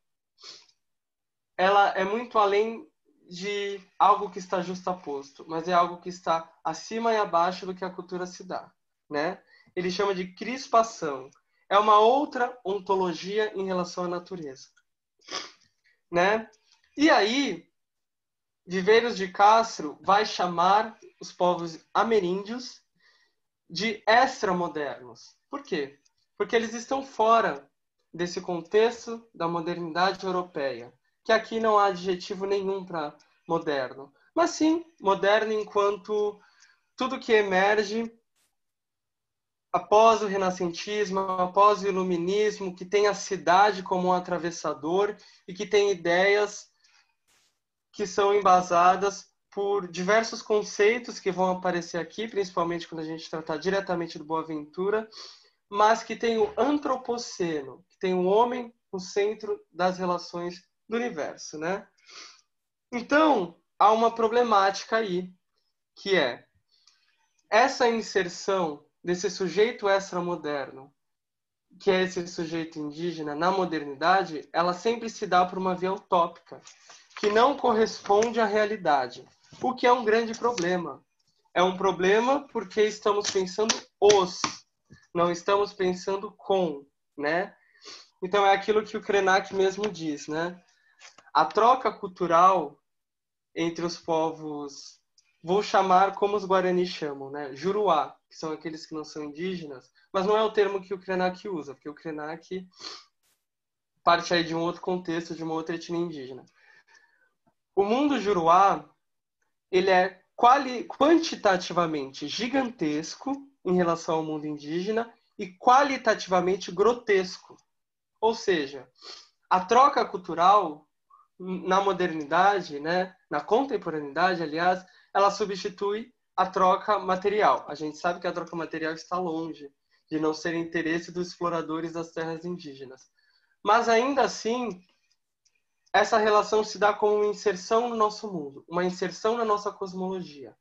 ela é muito além de algo que está justaposto, mas é algo que está acima e abaixo do que a cultura se dá, né? Ele chama de crispação. É uma outra ontologia em relação à natureza, né? E aí, Viveiros de Castro vai chamar os povos ameríndios de extramodernos. Por quê? Porque eles estão fora desse contexto da modernidade europeia, que aqui não há adjetivo nenhum para moderno, mas sim moderno enquanto tudo que emerge após o renascentismo, após o iluminismo, que tem a cidade como um atravessador e que tem ideias que são embasadas por diversos conceitos que vão aparecer aqui, principalmente quando a gente tratar diretamente do Boaventura, mas que tem o antropoceno, que tem o homem no centro das relações do universo, né? Então, há uma problemática aí, que é essa inserção desse sujeito extramoderno, que é esse sujeito indígena, na modernidade, ela sempre se dá por uma via utópica, que não corresponde à realidade, o que é um grande problema. É um problema porque estamos pensando não estamos pensando com, né? Então é aquilo que o Krenak mesmo diz, né? A troca cultural entre os povos, vou chamar como os Guarani chamam, né? Juruá, que são aqueles que não são indígenas, mas não é o termo que o Krenak usa, porque o Krenak parte aí de um outro contexto, de uma outra etnia indígena. O mundo Juruá, ele é quantitativamente gigantesco em relação ao mundo indígena e qualitativamente grotesco. Ou seja, a troca cultural na modernidade, né, na contemporaneidade, aliás, ela substitui a troca material. A gente sabe que a troca material está longe de não ser interesse dos exploradores das terras indígenas. Mas ainda assim, essa relação se dá como uma inserção no nosso mundo, uma inserção na nossa cosmologia.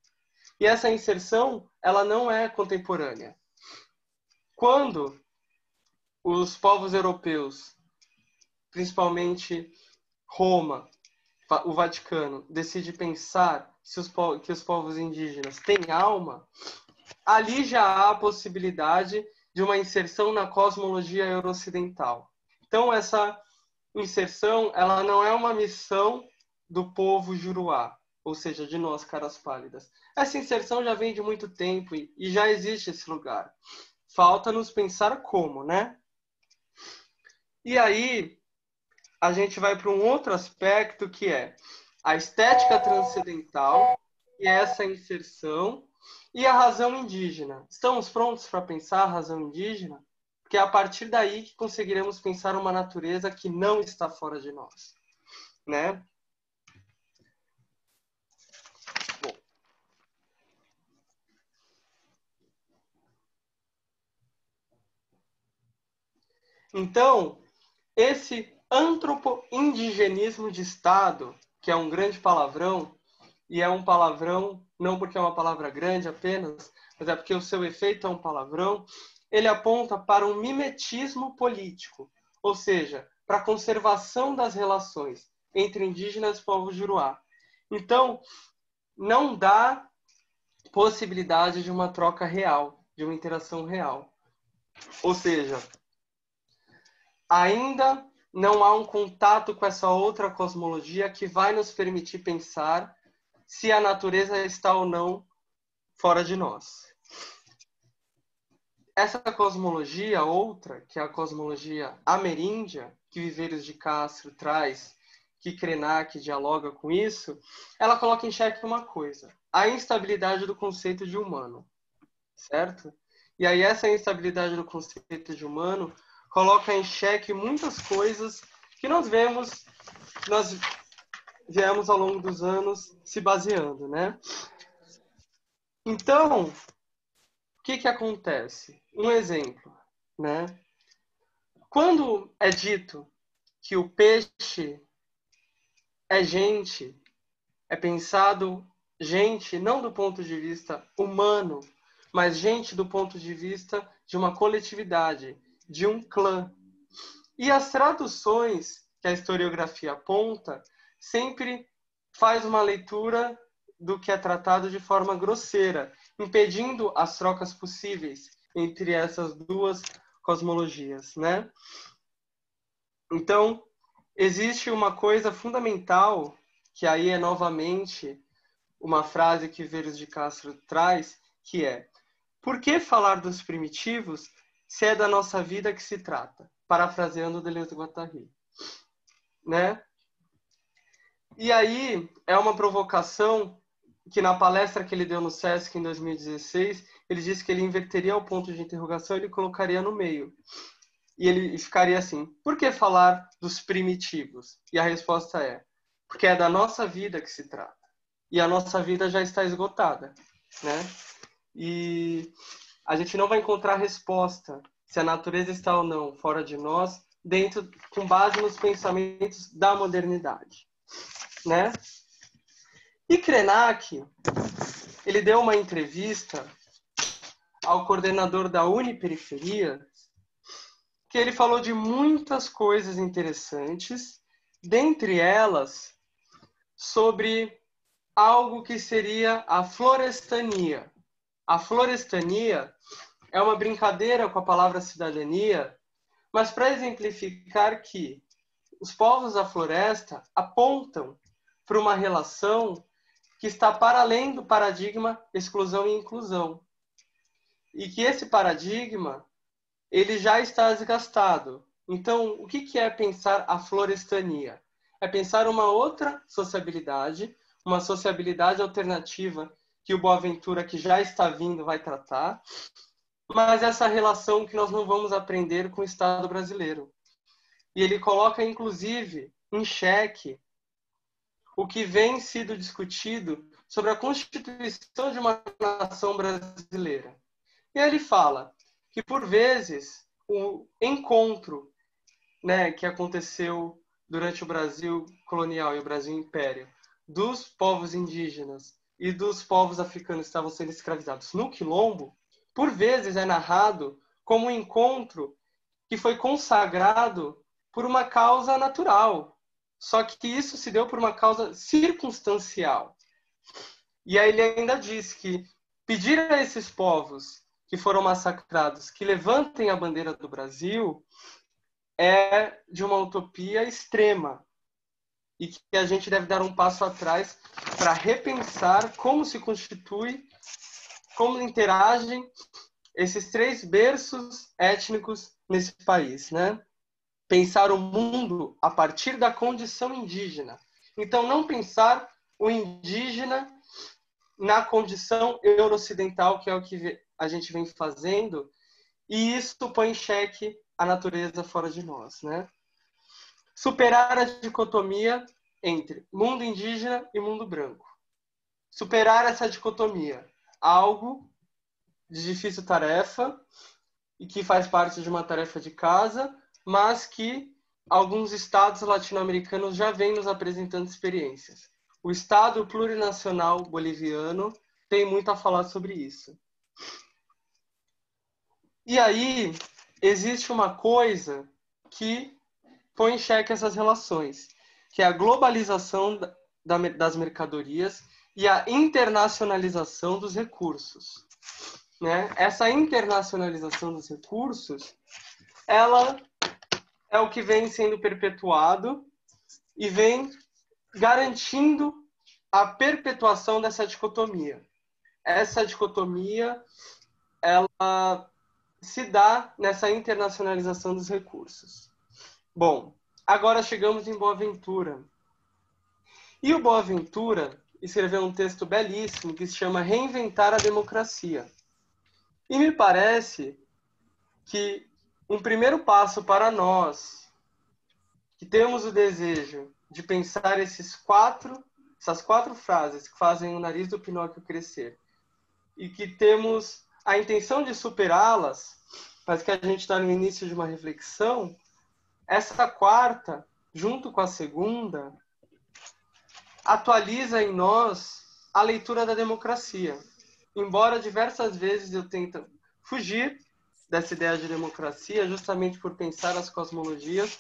E essa inserção, ela não é contemporânea. Quando os povos europeus, principalmente Roma, o Vaticano, decide pensar que os povos indígenas têm alma, ali já há a possibilidade de uma inserção na cosmologia eurocidental. Então, essa inserção, ela não é uma missão do povo Juruá, ou seja, de nós, caras pálidas. Essa inserção já vem de muito tempo e já existe esse lugar. Falta-nos pensar como, né? E aí, a gente vai para um outro aspecto que é a estética transcendental, e essa inserção, e a razão indígena. Estamos prontos para pensar a razão indígena? Porque é a partir daí que conseguiremos pensar uma natureza que não está fora de nós, né? Bom. Então, esse antropo-indigenismo de Estado, que é um grande palavrão, e é um palavrão não porque é uma palavra grande apenas, mas é porque o seu efeito é um palavrão, ele aponta para um mimetismo político, ou seja, para a conservação das relações entre indígenas e povos Juruá. Então, não dá possibilidade de uma troca real, de uma interação real. Ou seja, ainda não há um contato com essa outra cosmologia que vai nos permitir pensar se a natureza está ou não fora de nós. essa cosmologia, outra, que é a cosmologia ameríndia, que Viveiros de Castro traz, que Krenak dialoga com isso, ela coloca em xeque uma coisa: a instabilidade do conceito de humano, certo? E aí essa instabilidade do conceito de humano coloca em xeque muitas coisas que nós viemos ao longo dos anos se baseando, né? Então, o que acontece? Um exemplo, né? Quando é dito que o peixe é gente, é pensado gente não do ponto de vista humano, mas gente do ponto de vista de uma coletividade, de um clã. E as traduções que a historiografia aponta sempre faz uma leitura do que é tratado de forma grosseira, impedindo as trocas possíveis entre essas duas cosmologias, né? Então, existe uma coisa fundamental, que aí é novamente uma frase que Viveiros de Castro traz, que é: por que falar dos primitivos se é da nossa vida que se trata? Parafraseando Deleuze e Guattari, né? E aí é uma provocação que na palestra que ele deu no Sesc em 2016, ele disse que ele inverteria o ponto de interrogação e ele colocaria no meio. E ele ficaria assim: por que falar dos primitivos? E a resposta é: porque é da nossa vida que se trata. E a nossa vida já está esgotada, né? E a gente não vai encontrar resposta se a natureza está ou não fora de nós, com base nos pensamentos da modernidade, né? E Krenak, ele deu uma entrevista ao coordenador da Uniperiferia, que ele falou de muitas coisas interessantes, dentre elas sobre algo que seria a florestania. A florestania é uma brincadeira com a palavra cidadania, mas para exemplificar que os povos da floresta apontam para uma relação que está para além do paradigma exclusão e inclusão. E que esse paradigma ele já está desgastado. Então, o que é pensar a florestania? É pensar uma outra sociabilidade, uma sociabilidade alternativa que o Boaventura, que já está vindo, vai tratar, mas essa relação que nós não vamos aprender com o Estado brasileiro. E ele coloca, inclusive, em xeque o que vem sido discutido sobre a constituição de uma nação brasileira. E aí ele fala que, por vezes, o encontro, né, que aconteceu durante o Brasil colonial e o Brasil império, dos povos indígenas e dos povos africanos que estavam sendo escravizados no Quilombo, por vezes é narrado como um encontro que foi consagrado por uma causa natural. Só que isso se deu por uma causa circunstancial. E aí ele ainda diz que pedir a esses povos que foram massacrados que levantem a bandeira do Brasil é de uma utopia extrema e que a gente deve dar um passo atrás para repensar como se constitui, como interagem esses três berços étnicos nesse país, né? Pensar o mundo a partir da condição indígena. Então, não pensar o indígena na condição euro-ocidental, que é o que a gente vem fazendo, e isso põe em xeque a natureza fora de nós, né? Superar a dicotomia entre mundo indígena e mundo branco. Superar essa dicotomia, algo de difícil tarefa e que faz parte de uma tarefa de casa, mas que alguns estados latino-americanos já vêm nos apresentando experiências. O Estado plurinacional boliviano tem muito a falar sobre isso. E aí, existe uma coisa que põe em xeque essas relações, que é a globalização das mercadorias e a internacionalização dos recursos, né? Essa internacionalização dos recursos, ela é o que vem sendo perpetuado e vem garantindo a perpetuação dessa dicotomia. Essa dicotomia, ela se dá nessa internacionalização dos recursos. Bom, agora chegamos em Boaventura. E o Boaventura escreveu um texto belíssimo que se chama Reinventar a Democracia. E me parece que um primeiro passo para nós, que temos o desejo de pensar essas quatro frases que fazem o nariz do Pinóquio crescer, e que temos a intenção de superá-las, mas que a gente está no início de uma reflexão, essa quarta, junto com a segunda, atualiza em nós a leitura da democracia. Embora diversas vezes eu tente fugir dessa ideia de democracia, justamente por pensar as cosmologias,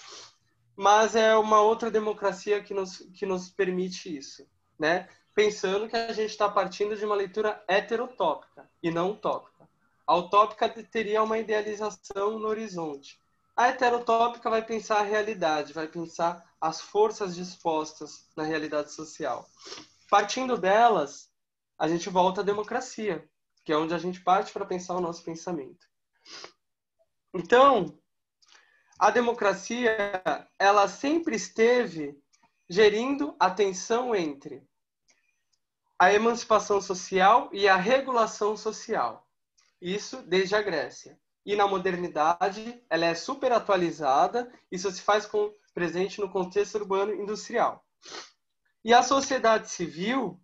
mas é uma outra democracia que nos permite isso, né? Pensando que a gente está partindo de uma leitura heterotópica e não utópica. A utópica teria uma idealização no horizonte. A heterotópica vai pensar a realidade, vai pensar as forças dispostas na realidade social. Partindo delas, a gente volta à democracia, que é onde a gente parte para pensar o nosso pensamento. Então, a democracia, ela sempre esteve gerindo a tensão entre a emancipação social e a regulação social. Isso desde a Grécia. E na modernidade, ela é super atualizada, isso se faz presente no contexto urbano industrial. E a sociedade civil,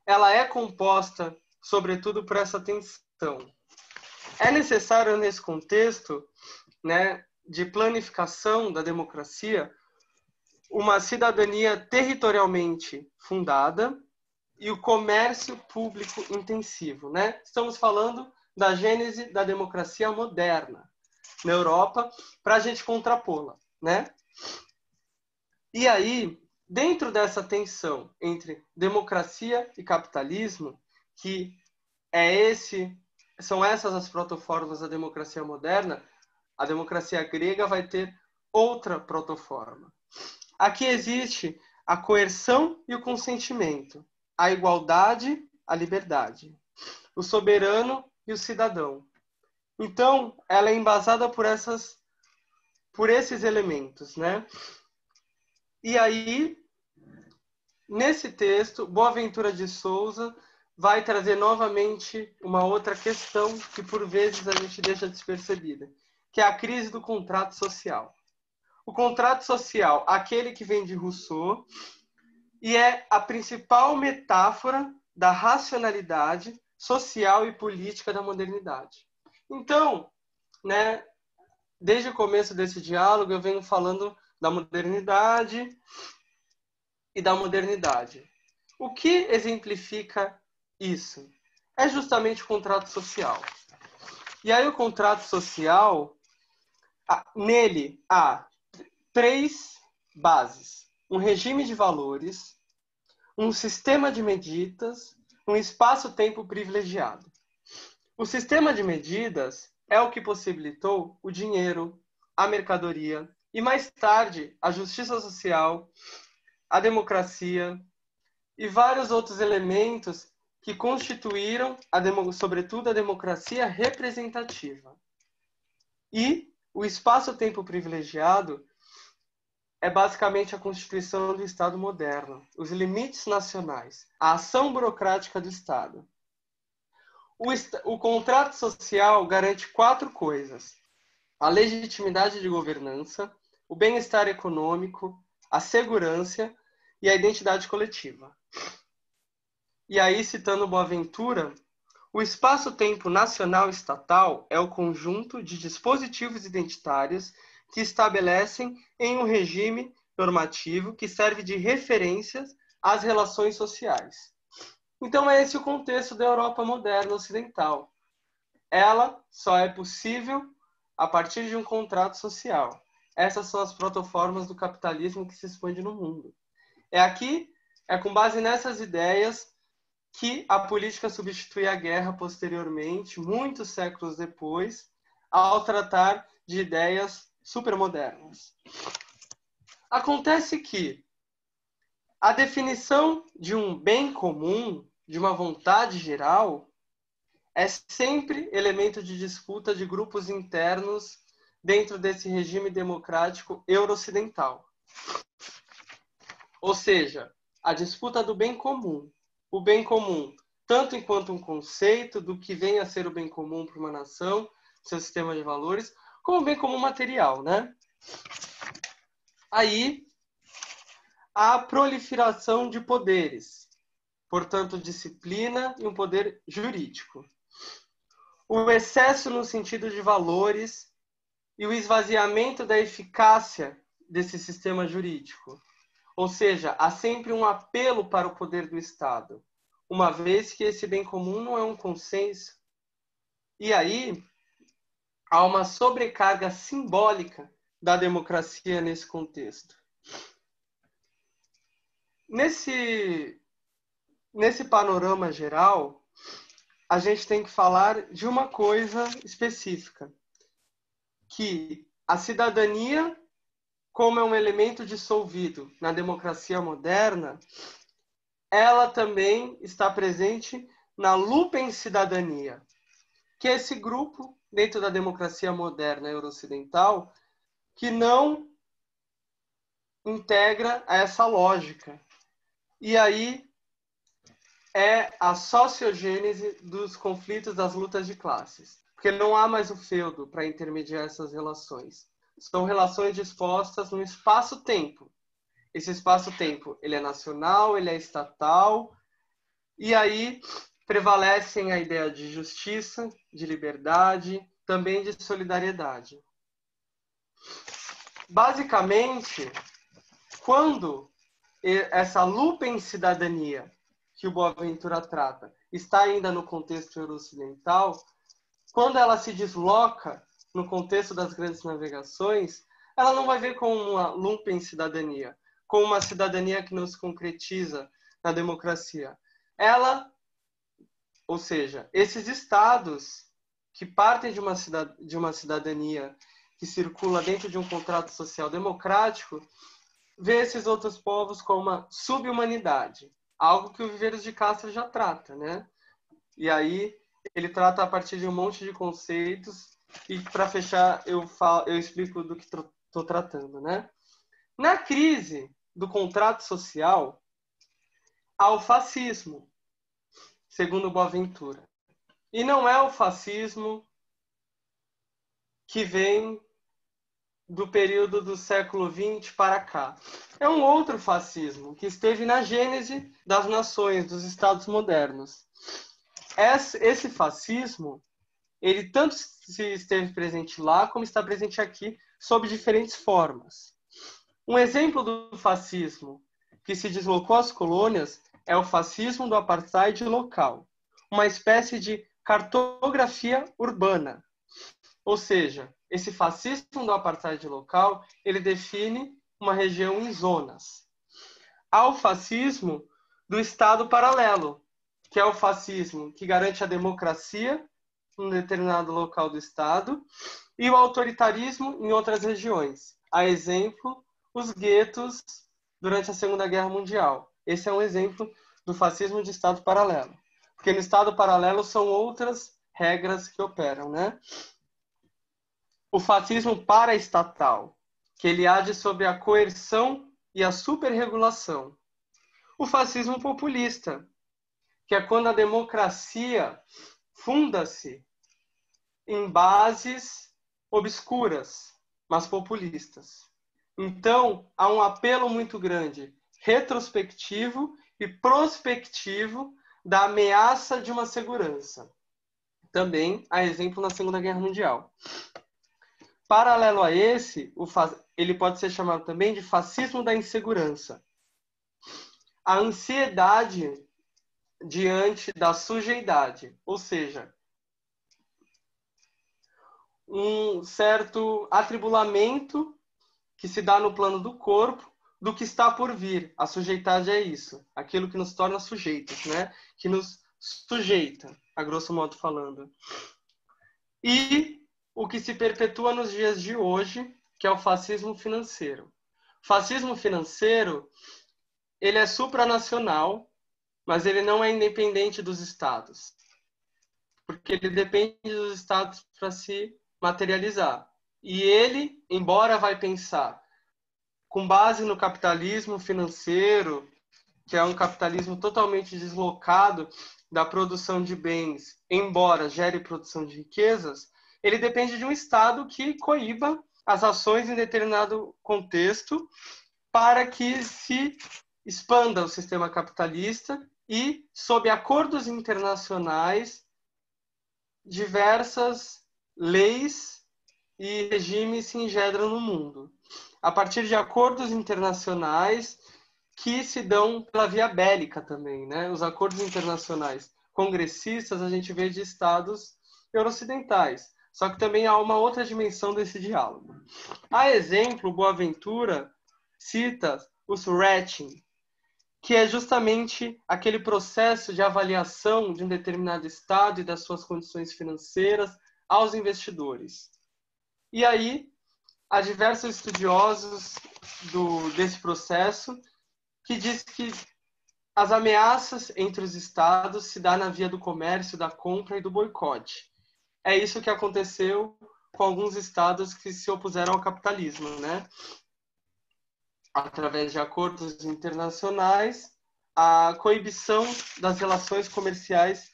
ela é composta, sobretudo, por essa tensão. É necessário, nesse contexto, né, de planificação da democracia, uma cidadania territorialmente fundada e o comércio público intensivo, né? Estamos falando da gênese da democracia moderna na Europa, para a gente contrapô-la, né? E aí, dentro dessa tensão entre democracia e capitalismo, que são essas as protoformas da democracia moderna, a democracia grega vai ter outra protoforma. Aqui existe a coerção e o consentimento, a igualdade, a liberdade, o soberano e o cidadão. Então, ela é embasada por esses elementos, né? E aí, nesse texto, Boaventura de Souza vai trazer novamente uma outra questão que, por vezes, a gente deixa despercebida, que é a crise do contrato social. O contrato social, aquele que vem de Rousseau, e é a principal metáfora da racionalidade social e política da modernidade. Então, né, desde o começo desse diálogo, eu venho falando da modernidade e da modernidade. O que exemplifica isso? É justamente o contrato social. E aí o contrato social, nele há 3 bases: um regime de valores, um sistema de medidas, um espaço-tempo privilegiado. O sistema de medidas é o que possibilitou o dinheiro, a mercadoria e, mais tarde, a justiça social, a democracia e vários outros elementos que constituíram, sobretudo, a democracia representativa. E o espaço-tempo privilegiado é basicamente a constituição do Estado moderno, os limites nacionais, a ação burocrática do Estado. O contrato social garante 4 coisas: a legitimidade de governança, o bem-estar econômico, a segurança e a identidade coletiva. E aí, citando Boaventura, o espaço-tempo nacional estatal é o conjunto de dispositivos identitários que estabelecem em um regime normativo que serve de referências às relações sociais. Então, é esse o contexto da Europa moderna ocidental. Ela só é possível a partir de um contrato social. Essas são as protoformas do capitalismo que se expande no mundo. É com base nessas ideias que a política substitui a guerra posteriormente, muitos séculos depois, ao tratar de ideias supermodernas. Acontece que a definição de um bem comum, de uma vontade geral, é sempre elemento de disputa de grupos internos dentro desse regime democrático euro-ocidental. Ou seja, a disputa do bem comum. O bem comum, tanto enquanto um conceito do que vem a ser o bem comum para uma nação, seu sistema de valores, como o bem comum material, né? Aí, a proliferação de poderes, portanto, disciplina e um poder jurídico. O excesso no sentido de valores e o esvaziamento da eficácia desse sistema jurídico. Ou seja, há sempre um apelo para o poder do Estado, uma vez que esse bem comum não é um consenso. E aí, há uma sobrecarga simbólica da democracia nesse contexto. Nesse panorama geral, a gente tem que falar de uma coisa específica, que a cidadania, como é um elemento dissolvido na democracia moderna, ela também está presente na lupencidadania, que é esse grupo dentro da democracia moderna euro-ocidental que não integra essa lógica. E aí é a sociogênese dos conflitos, das lutas de classes. Porque não há mais o feudo para intermediar essas relações. São relações dispostas no espaço-tempo. Esse espaço-tempo, ele é nacional, ele é estatal, e aí prevalecem a ideia de justiça, de liberdade, também de solidariedade. Basicamente, quando essa lupencidadania que o Boaventura trata está ainda no contexto euro-ocidental, quando ela se desloca no contexto das grandes navegações, ela não vai ver como uma lupencidadania, como uma cidadania que não se concretiza na democracia. Ela, ou seja, esses estados que partem de uma cidadania que circula dentro de um contrato social democrático, vê esses outros povos como uma subhumanidade, algo que o Viveiros de Castro já trata, né? E aí ele trata a partir de um monte de conceitos e, para fechar, eu explico do que estou tratando, né? Na crise do contrato social, há o fascismo, segundo Boaventura. E não é o fascismo que vem do período do século XX para cá. É um outro fascismo que esteve na gênese das nações, dos estados modernos. Esse fascismo, ele tanto esteve presente lá, como está presente aqui, sob diferentes formas. Um exemplo do fascismo que se deslocou às colônias é o fascismo do apartheid local, uma espécie de cartografia urbana. Ou seja, esse fascismo do apartheid local, ele define uma região em zonas. Há o fascismo do Estado paralelo, que é o fascismo que garante a democracia em um determinado local do Estado e o autoritarismo em outras regiões. A exemplo, os guetos durante a Segunda Guerra Mundial. Esse é um exemplo do fascismo de Estado paralelo. Porque no Estado paralelo são outras regras que operam, né? O fascismo paraestatal, que ele age sobre a coerção e a superregulação. O fascismo populista, que é quando a democracia funda-se em bases obscuras, mas populistas. Então, há um apelo muito grande, retrospectivo e prospectivo, da ameaça de uma segurança. Também há exemplo na Segunda Guerra Mundial. Paralelo a esse, ele pode ser chamado também de fascismo da insegurança. A ansiedade diante da sujeidade, ou seja, um certo atribulamento que se dá no plano do corpo do que está por vir. A sujeitade é isso, aquilo que nos torna sujeitos, né? Que nos sujeita, a grosso modo falando. E o que se perpetua nos dias de hoje, que é o fascismo financeiro. O fascismo financeiro, ele é supranacional, mas ele não é independente dos estados. porque ele depende dos estados para se materializar. E ele, embora vai pensar com base no capitalismo financeiro, que é um capitalismo totalmente deslocado da produção de bens, embora gere produção de riquezas, ele depende de um Estado que coíba as ações em determinado contexto para que se expanda o sistema capitalista e, sob acordos internacionais, diversas leis e regimes se engendram no mundo. A partir de acordos internacionais que se dão pela via bélica também, né? Os acordos internacionais congressistas a gente vê de estados eurocidentais, só que também há uma outra dimensão desse diálogo. A exemplo, Boaventura cita os rating, que é justamente aquele processo de avaliação de um determinado estado e das suas condições financeiras aos investidores. E aí, há diversos estudiosos desse processo que diz que as ameaças entre os estados se dão na via do comércio, da compra e do boicote. É isso que aconteceu com alguns estados que se opuseram ao capitalismo, né? Através de acordos internacionais, a coibição das relações comerciais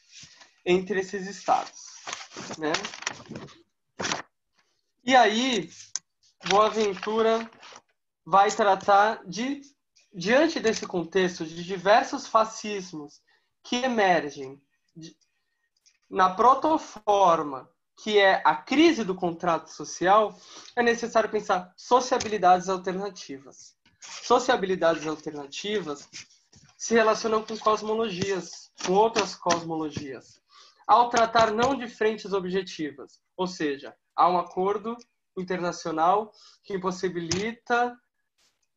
entre esses estados, né? E aí, Boaventura vai tratar de, diante desse contexto de diversos fascismos que emergem na protoforma, que é a crise do contrato social, é necessário pensar sociabilidades alternativas. Sociabilidades alternativas se relacionam com cosmologias, com outras cosmologias, ao tratar não de frentes objetivas, ou seja, há um acordo internacional que impossibilita,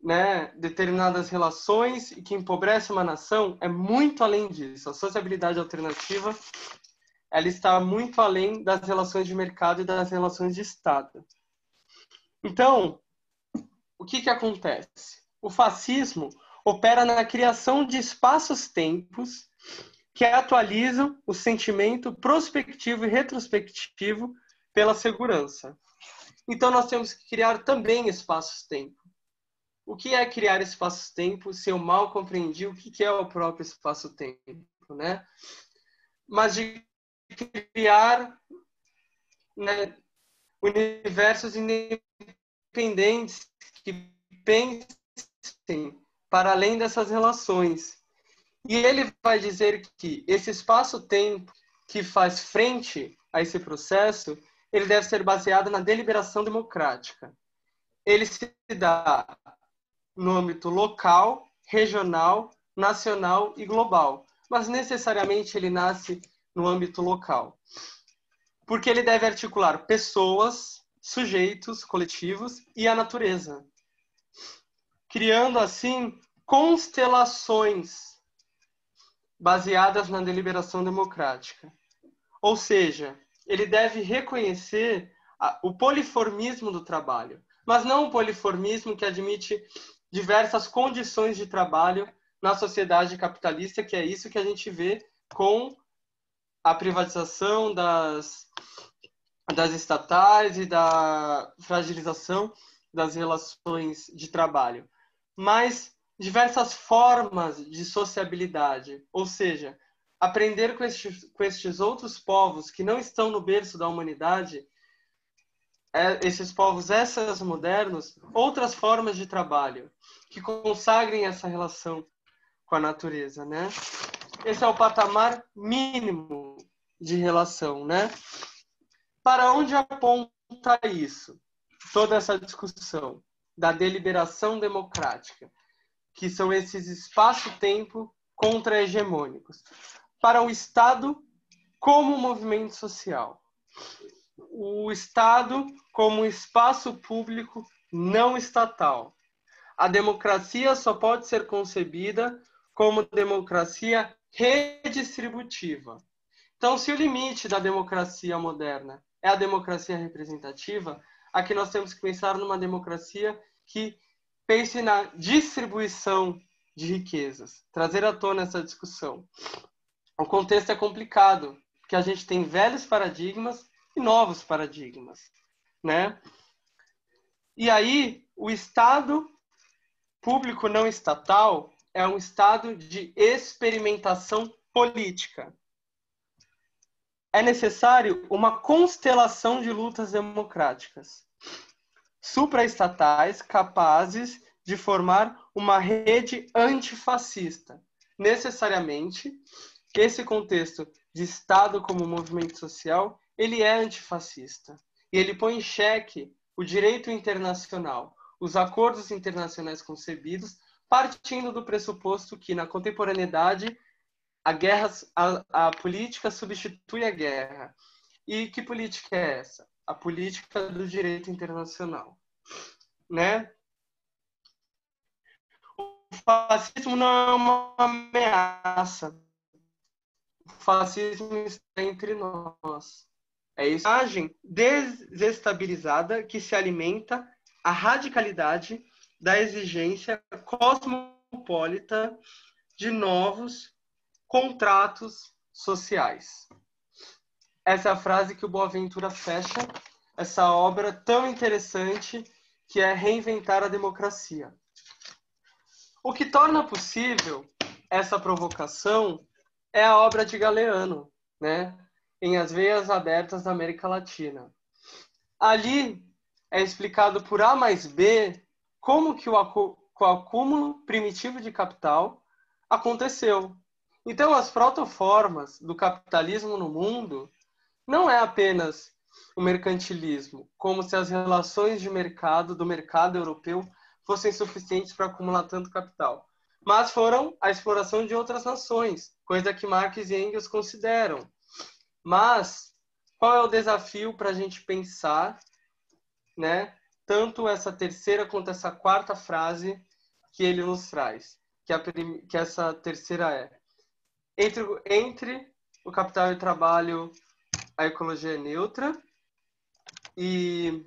né, determinadas relações e que empobrece uma nação, é muito além disso. A sociabilidade alternativa, ela está muito além das relações de mercado e das relações de Estado. Então, o que acontece? O fascismo opera na criação de espaços-tempos que atualizam o sentimento prospectivo e retrospectivo pela segurança. Então, nós temos que criar também espaços-tempo. O que é criar espaço-tempo se eu mal compreendi o que é o próprio espaço-tempo, né? Mas de criar, né, universos independentes que pensem para além dessas relações. E ele vai dizer que esse espaço-tempo que faz frente a esse processo, ele deve ser baseado na deliberação democrática. Ele se dá no âmbito local, regional, nacional e global. Mas necessariamente ele nasce no âmbito local. Porque ele deve articular pessoas, sujeitos, coletivos e a natureza. Criando assim constelações baseadas na deliberação democrática. Ou seja, ele deve reconhecer o poliformismo do trabalho, mas não o poliformismo que admite diversas condições de trabalho na sociedade capitalista, que é isso que a gente vê com a privatização das estatais e da fragilização das relações de trabalho. Mas diversas formas de sociabilidade, ou seja, aprender com estes outros povos que não estão no berço da humanidade, esses povos essas modernos, outras formas de trabalho que consagrem essa relação com a natureza, né? Esse é o patamar mínimo de relação, né? Para onde aponta isso? Toda essa discussão da deliberação democrática, que são esses espaço-tempo contra-hegemônicos, para o Estado como movimento social. O Estado como espaço público não estatal. A democracia só pode ser concebida como democracia redistributiva. Então, se o limite da democracia moderna é a democracia representativa, aqui nós temos que pensar numa democracia que pense na distribuição de riquezas, trazer à tona essa discussão. O contexto é complicado, que a gente tem velhos paradigmas e novos paradigmas, né? E aí, o Estado público não estatal é um estado de experimentação política. É necessário uma constelação de lutas democráticas supraestatais capazes de formar uma rede antifascista. Necessariamente, esse contexto de Estado como movimento social, ele é antifascista. E ele põe em xeque o direito internacional, os acordos internacionais concebidos, partindo do pressuposto que, na contemporaneidade, a política substitui a guerra. E que política é essa? A política do direito internacional, né? O fascismo não é uma ameaça. O fascismo está entre nós. É isso. A imagem desestabilizada que se alimenta a radicalidade da exigência cosmopolita de novos contratos sociais. Essa é a frase que o Boaventura fecha essa obra tão interessante que é Reinventar a Democracia. O que torna possível essa provocação é a obra de Galeano, né? Em As Veias Abertas da América Latina. Ali é explicado por A mais B como que o acúmulo primitivo de capital aconteceu. Então, as protoformas do capitalismo no mundo não é apenas o mercantilismo, como se as relações de mercado do mercado europeu fossem suficientes para acumular tanto capital, mas foram a exploração de outras nações, coisa que Marx e Engels consideram. Mas qual é o desafio para a gente pensar, né, tanto essa terceira quanto essa quarta frase que ele nos traz? Que essa terceira é: entre o capital e o trabalho, a ecologia é neutra e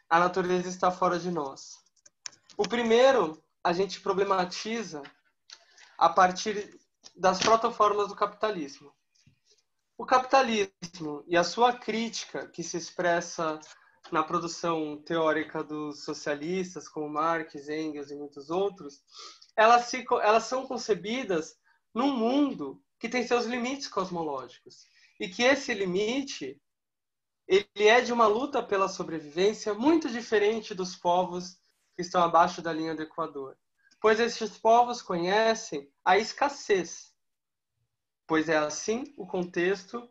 a natureza está fora de nós. O primeiro, a gente problematiza a partir das protoformas do capitalismo. O capitalismo e a sua crítica, que se expressa na produção teórica dos socialistas, como Marx, Engels e muitos outros, elas são concebidas num mundo que tem seus limites cosmológicos. E que esse limite, ele é de uma luta pela sobrevivência muito diferente dos povos que estão abaixo da linha do Equador. Pois esses povos conhecem a escassez. Pois é assim o contexto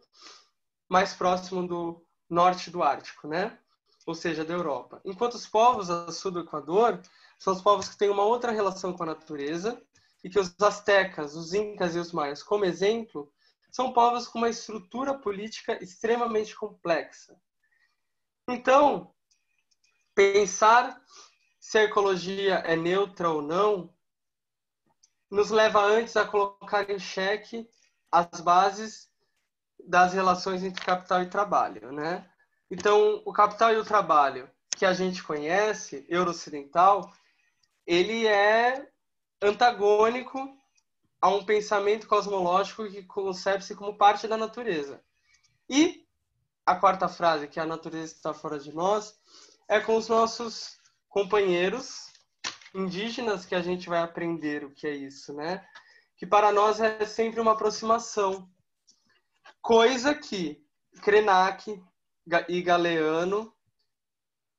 mais próximo do norte do Ártico, né? Ou seja, da Europa. Enquanto os povos a sul do Equador são os povos que têm uma outra relação com a natureza e que os astecas, os incas e os maias, como exemplo, são povos com uma estrutura política extremamente complexa. Então, pensar se a ecologia é neutra ou não nos leva antes a colocar em xeque as bases das relações entre capital e trabalho, né? Então, o capital e o trabalho que a gente conhece, euro-ocidental, ele é antagônico a um pensamento cosmológico que concebe-se como parte da natureza. E a quarta frase, que a natureza está fora de nós, é com os nossos companheiros indígenas que a gente vai aprender o que é isso, né? Que para nós é sempre uma aproximação. Coisa que Krenak e Galeano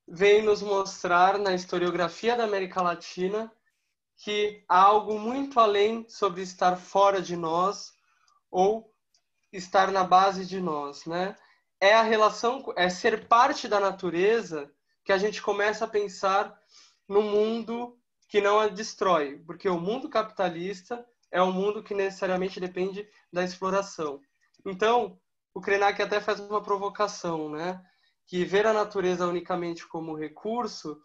vêm nos mostrar na historiografia da América Latina que há algo muito além sobre estar fora de nós ou estar na base de nós, né? É a relação, é ser parte da natureza que a gente começa a pensar no mundo que não a destrói, porque o mundo capitalista é um mundo que necessariamente depende da exploração. Então, o Krenak até faz uma provocação, né? Que ver a natureza unicamente como recurso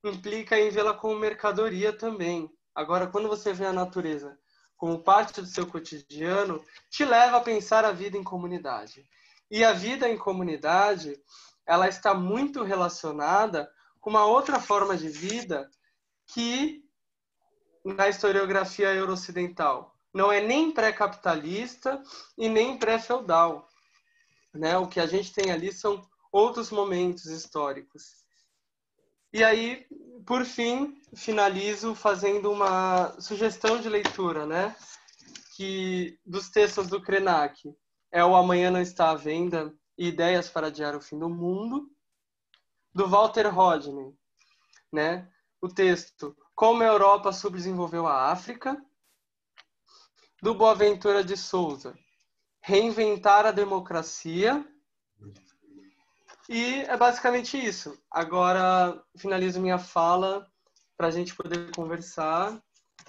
implica em vê-la como mercadoria também. Agora, quando você vê a natureza como parte do seu cotidiano, te leva a pensar a vida em comunidade. E a vida em comunidade, ela está muito relacionada com uma outra forma de vida que, na historiografia euro-ocidental, não é nem pré-capitalista e nem pré-feudal. né? O que a gente tem ali são outros momentos históricos. E aí, por fim, finalizo fazendo uma sugestão de leitura, né? Que dos textos do Krenak é o Amanhã Não Está à Venda e Ideias para Adiar o Fim do Mundo, do Walter Rodney, né? O texto Como a Europa Subdesenvolveu a África, do Boaventura de Souza, Reinventar a Democracia. E é basicamente isso. Agora finalizo minha fala para a gente poder conversar.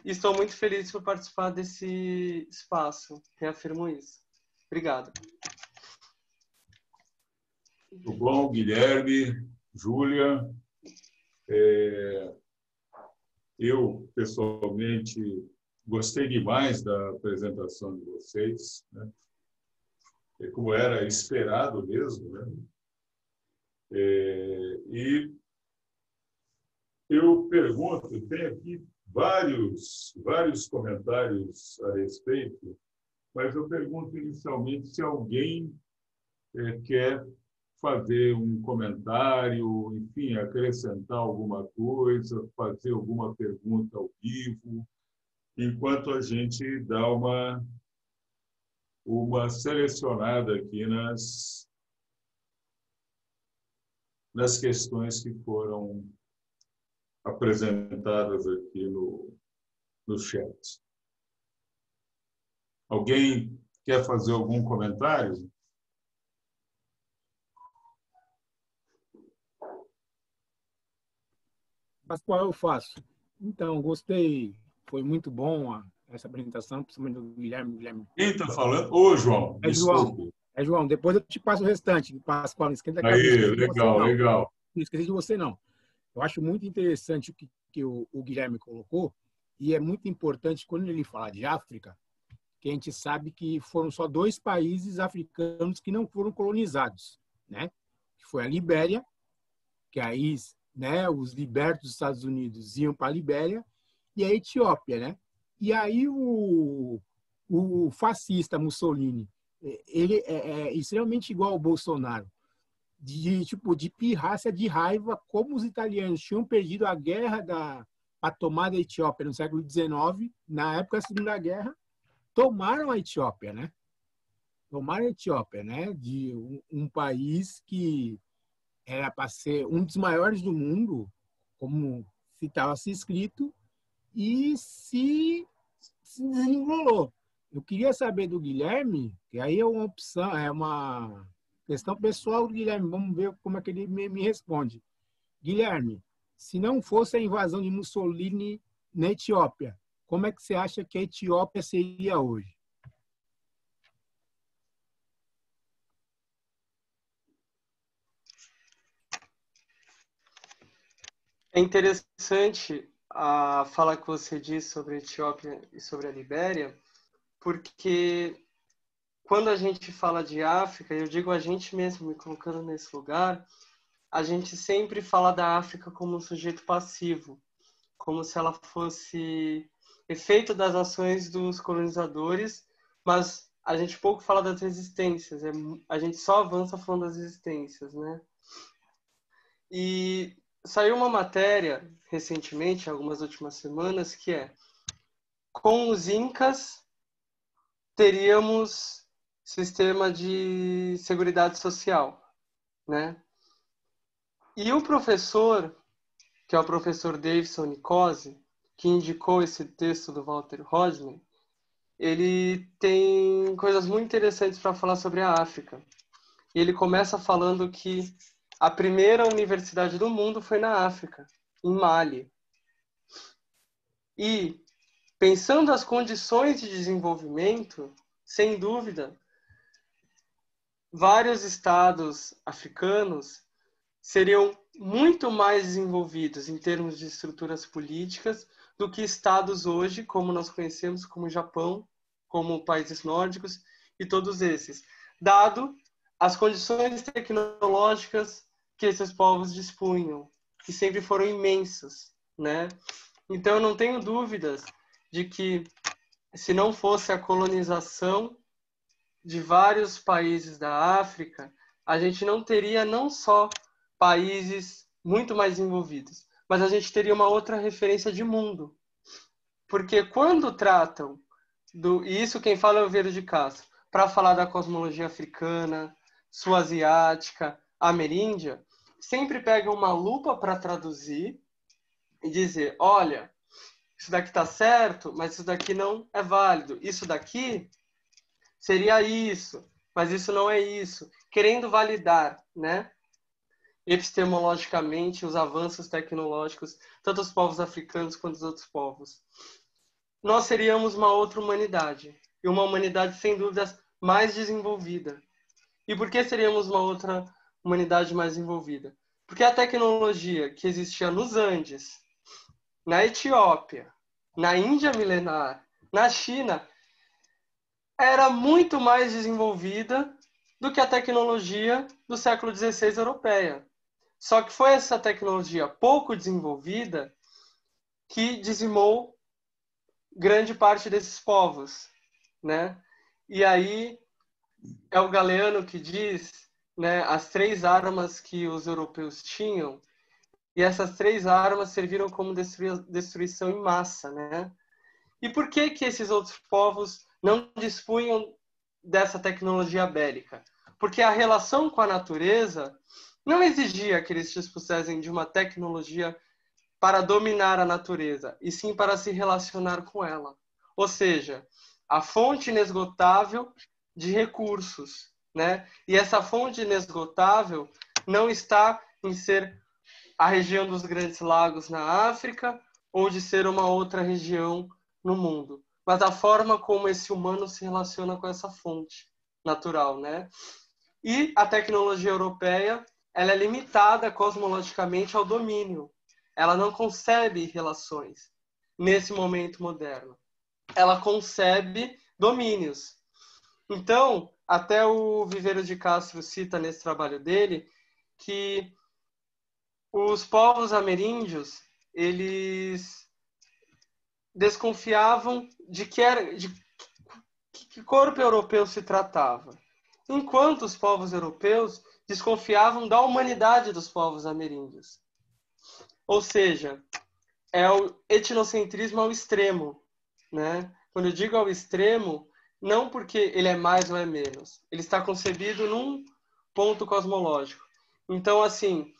E estou muito feliz por participar desse espaço. Reafirmo isso. Obrigado. Muito bom, Guilherme, Júlia. Eu, pessoalmente, gostei demais da apresentação de vocês, né? Como era esperado mesmo, né? E eu pergunto, tem aqui vários comentários a respeito, mas eu pergunto inicialmente se alguém quer fazer um comentário, enfim, acrescentar alguma coisa, fazer alguma pergunta ao vivo, enquanto a gente dá uma selecionada aqui nas questões que foram apresentadas aqui no chat. Alguém quer fazer algum comentário? Pascoal, eu faço. Então, gostei. Foi muito bom essa apresentação, principalmente do Guilherme. Quem está falando? Ô, João, É João. desculpe. É João. Depois eu te passo o restante. Pascoal, não esquenta a cabeça. Aí, legal, legal. Não esqueci de você, não. Eu acho muito interessante o que o Guilherme colocou, e é muito importante quando ele fala de África, que a gente sabe que foram só 2 países africanos que não foram colonizados, né? Que foi a Libéria, que aí, né, os libertos dos Estados Unidos iam para a Libéria, e a Etiópia, né? E aí o fascista Mussolini, ele é extremamente igual ao Bolsonaro, de pirraça, de raiva, como os italianos tinham perdido a guerra para tomar a Etiópia no século XIX, na época da Segunda Guerra, tomaram a Etiópia, né? Tomaram a Etiópia, né? De um país que era para ser um dos maiores do mundo, como estava-se escrito, e se desenrolou. Eu queria saber do Guilherme, que aí é uma opção, é uma questão pessoal do Guilherme, vamos ver como é que ele me responde. Guilherme, se não fosse a invasão de Mussolini na Etiópia, como é que você acha que a Etiópia seria hoje? É interessante a fala que você disse sobre a Etiópia e sobre a Libéria, porque quando a gente fala de África, eu digo a gente mesmo, me colocando nesse lugar, a gente sempre fala da África como um sujeito passivo, como se ela fosse efeito das ações dos colonizadores, mas a gente pouco fala das resistências, a gente só avança falando das resistências, né? E saiu uma matéria recentemente, algumas últimas semanas, que é: com os Incas teríamos sistema de seguridade social, né? E o professor, que é o professor Davidson Nicose, que indicou esse texto do Walter Rodney, ele tem coisas muito interessantes para falar sobre a África. E ele começa falando que a primeira universidade do mundo foi na África, em Mali. E, pensando as condições de desenvolvimento, sem dúvida, vários estados africanos seriam muito mais desenvolvidos em termos de estruturas políticas do que estados hoje, como nós conhecemos, como o Japão, como países nórdicos e todos esses, dado as condições tecnológicas que esses povos dispunham, que sempre foram imensas, né? Então, eu não tenho dúvidas de que, se não fosse a colonização de vários países da África, a gente não teria não só países muito mais envolvidos, mas a gente teria uma outra referência de mundo. Porque quando tratam e isso quem fala é o Vieira de Castro, para falar da cosmologia africana, sul-asiática, ameríndia, sempre pegam uma lupa para traduzir e dizer, olha, isso daqui está certo, mas isso daqui não é válido. Isso daqui seria isso, mas isso não é isso. Querendo validar, né, epistemologicamente os avanços tecnológicos, tanto dos povos africanos quanto dos outros povos. Nós seríamos uma outra humanidade, e uma humanidade, sem dúvidas, mais desenvolvida. E por que seríamos uma outra humanidade mais desenvolvida? Porque a tecnologia que existia nos Andes, na Etiópia, na Índia milenar, na China, era muito mais desenvolvida do que a tecnologia do século XVI europeia. Só que foi essa tecnologia pouco desenvolvida que dizimou grande parte desses povos, né? E aí é o Galeano que diz, né, as 3 armas que os europeus tinham, e essas 3 armas serviram como destruição em massa, né? E por que que esses outros povos não dispunham dessa tecnologia bélica? Porque a relação com a natureza não exigia que eles dispusessem de uma tecnologia para dominar a natureza, e sim para se relacionar com ela. Ou seja, a fonte inesgotável de recursos, né? E essa fonte inesgotável não está em ser a região dos Grandes Lagos na África ou de ser uma outra região no mundo, mas a forma como esse humano se relaciona com essa fonte natural, né? E a tecnologia europeia, ela é limitada cosmologicamente ao domínio. Ela não concebe relações nesse momento moderno. Ela concebe domínios. Então, até o Viveiro de Castro cita nesse trabalho dele que os povos ameríndios, eles desconfiavam de que corpo europeu se tratava, enquanto os povos europeus desconfiavam da humanidade dos povos ameríndios. Ou seja, é o etnocentrismo ao extremo, né? Quando eu digo ao extremo, não porque ele é mais ou é menos, ele está concebido num ponto cosmológico. Então, assim,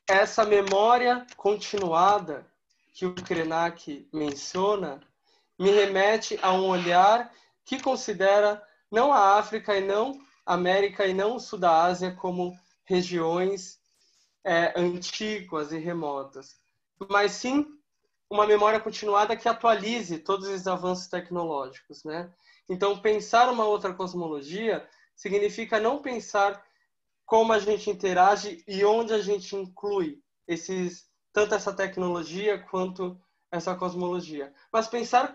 essa memória continuada que o Krenak menciona me remete a um olhar que considera não a África e não a América e não o Sul da Ásia como regiões antigas e remotas, mas sim uma memória continuada que atualize todos os avanços tecnológicos, né? Então, pensar uma outra cosmologia significa não pensar como a gente interage e onde a gente inclui tanto essa tecnologia quanto essa cosmologia. Mas pensar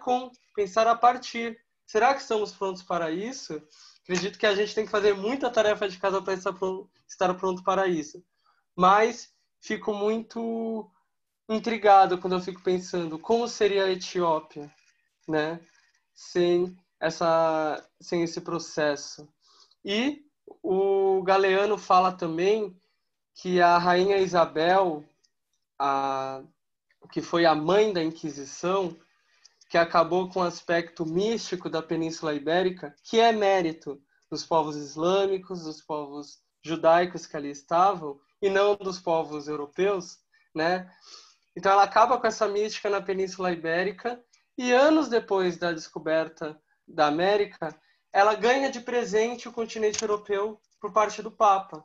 a partir. Será que estamos prontos para isso? Acredito que a gente tem que fazer muita tarefa de casa para estar pronto para isso. Mas fico muito intrigado quando eu fico pensando como seria a Etiópia, né? Sem esse processo. E o Galeano fala também que a rainha Isabel, que foi a mãe da Inquisição, que acabou com o aspecto místico da Península Ibérica, que é mérito dos povos islâmicos, dos povos judaicos que ali estavam, e não dos povos europeus, né? Então ela acaba com essa mística na Península Ibérica, e anos depois da descoberta da América, ela ganha de presente o continente europeu por parte do Papa.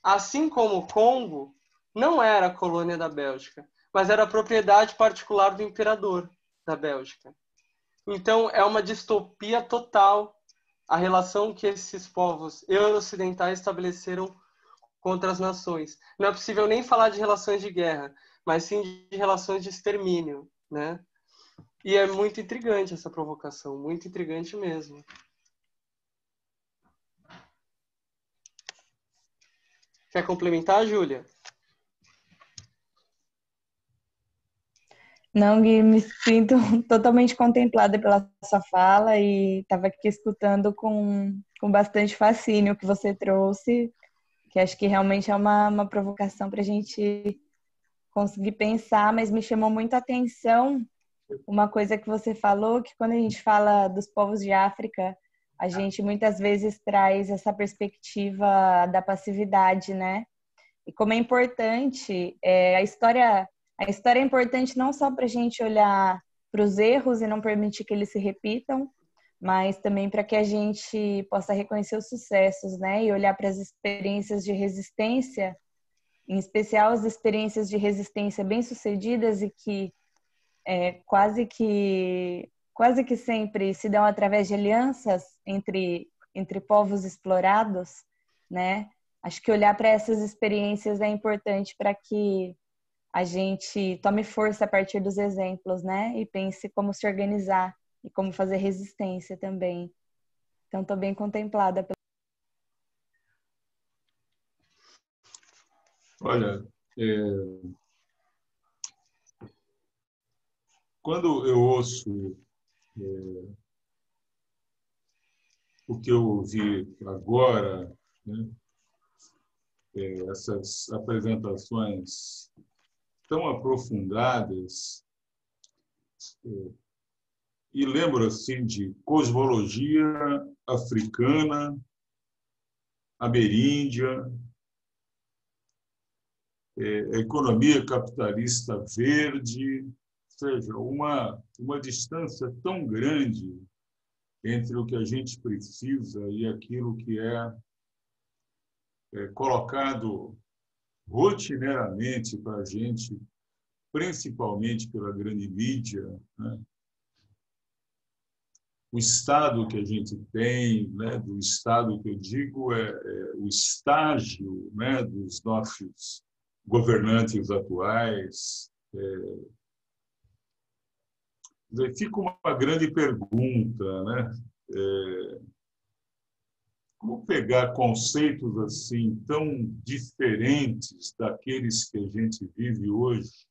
Assim como o Congo não era colônia da Bélgica, mas era propriedade particular do imperador da Bélgica. Então é uma distopia total a relação que esses povos euro-ocidentais estabeleceram contra as nações. Não é possível nem falar de relações de guerra, mas sim de relações de extermínio, né? E é muito intrigante essa provocação, muito intrigante mesmo. Quer complementar, Júlia? Não, Gui, me sinto totalmente contemplada pela sua fala e estava aqui escutando com bastante fascínio o que você trouxe, que acho que realmente é uma provocação para a gente conseguir pensar, mas me chamou muito a atenção uma coisa que você falou, que quando a gente fala dos povos de África, a gente muitas vezes traz essa perspectiva da passividade, né? E como é importante, a história é importante não só para a gente olhar para os erros e não permitir que eles se repitam, mas também para que a gente possa reconhecer os sucessos, né? E olhar para as experiências de resistência, em especial as experiências de resistência bem-sucedidas e que quase que sempre se dão através de alianças entre povos explorados, né? Acho que olhar para essas experiências é importante para que a gente tome força a partir dos exemplos, né? E pense como se organizar e como fazer resistência também. Então, estou bem contemplada. Olha, quando eu ouço o que eu ouvi agora, né, essas apresentações tão aprofundadas, e lembro assim de cosmologia africana, ameríndia, economia capitalista verde, ou seja, uma distância tão grande entre o que a gente precisa e aquilo que é colocado rotineiramente para a gente, principalmente pela grande mídia, né? O estado que a gente tem, né? Do estado que eu digo o estágio, né? Dos nossos governantes atuais. Fica uma grande pergunta, né? Como pegar conceitos assim tão diferentes daqueles que a gente vive hoje,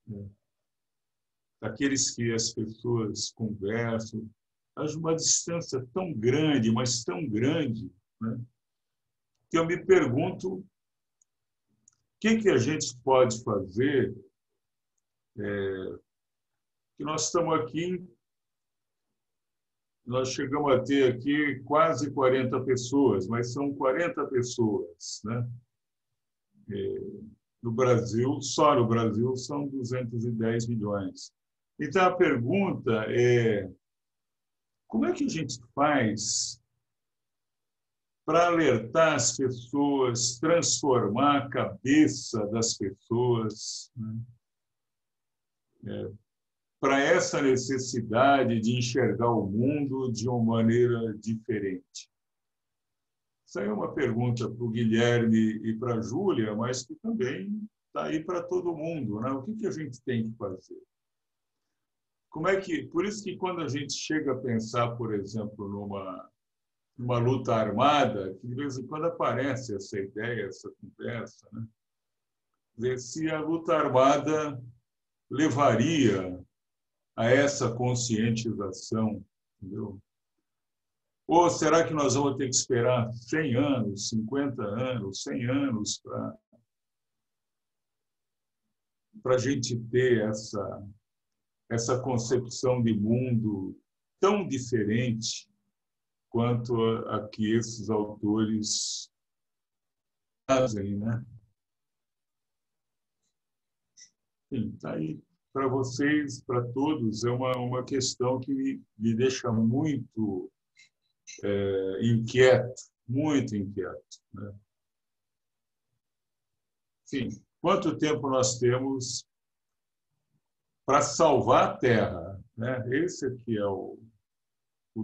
né? Daqueles que as pessoas conversam, há uma distância tão grande, mas tão grande, né? Que eu me pergunto o que a gente pode fazer, que nós estamos aqui. Nós chegamos a ter aqui quase 40 pessoas, mas são 40 pessoas, né? No Brasil, só no Brasil, são 210 milhões. Então, a pergunta é: como é que a gente faz para alertar as pessoas, transformar a cabeça das pessoas, né? Para essa necessidade de enxergar o mundo de uma maneira diferente? Isso aí é uma pergunta para o Guilherme e para a Júlia, mas que também está aí para todo mundo, né? O que a gente tem que fazer? Por isso que quando a gente chega a pensar, por exemplo, numa luta armada, que de vez em quando aparece essa ideia, essa conversa, né? Ver se a luta armada levaria a essa conscientização, entendeu? Ou será que nós vamos ter que esperar 100 anos, 50 anos, 100 anos para a gente ter essa concepção de mundo tão diferente quanto a que esses autores fazem, né? Sim, está aí. Para vocês, para todos, é uma questão que me deixa muito inquieto, muito inquieto, né? Sim, quanto tempo nós temos para salvar a Terra, né? Esse aqui é o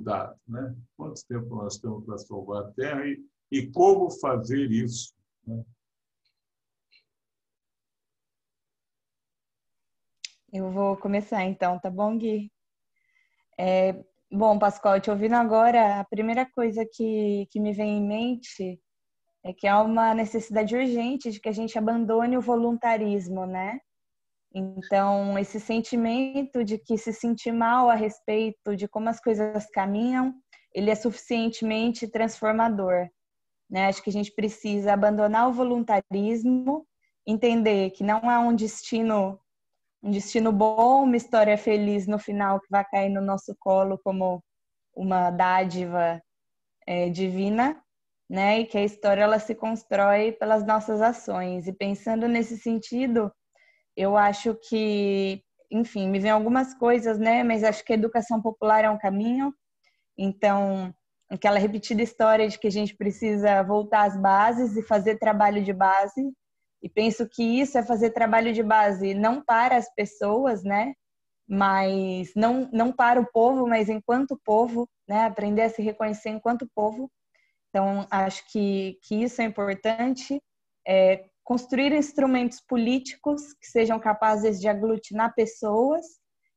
dado, né? Quanto tempo nós temos para salvar a Terra e como fazer isso, né? Eu vou começar então, tá bom, Gui? Bom, Pascoal, te ouvindo agora, a primeira coisa que me vem em mente é que há uma necessidade urgente de que a gente abandone o voluntarismo, né? Então, esse sentimento de que se sentir mal a respeito de como as coisas caminham, ele é suficientemente transformador, né? Acho que a gente precisa abandonar o voluntarismo, entender que não há um destino bom, uma história feliz no final que vai cair no nosso colo como uma dádiva divina, né? E que a história ela se constrói pelas nossas ações. E pensando nesse sentido, eu acho que, enfim, me vem algumas coisas, né? Mas acho que a educação popular é um caminho. Então, aquela repetida história de que a gente precisa voltar às bases e fazer trabalho de base. E penso que isso é fazer trabalho de base não para as pessoas, né? Mas não para o povo, mas enquanto povo, né? Aprender a se reconhecer enquanto povo. Então, acho que isso é importante. Construir instrumentos políticos que sejam capazes de aglutinar pessoas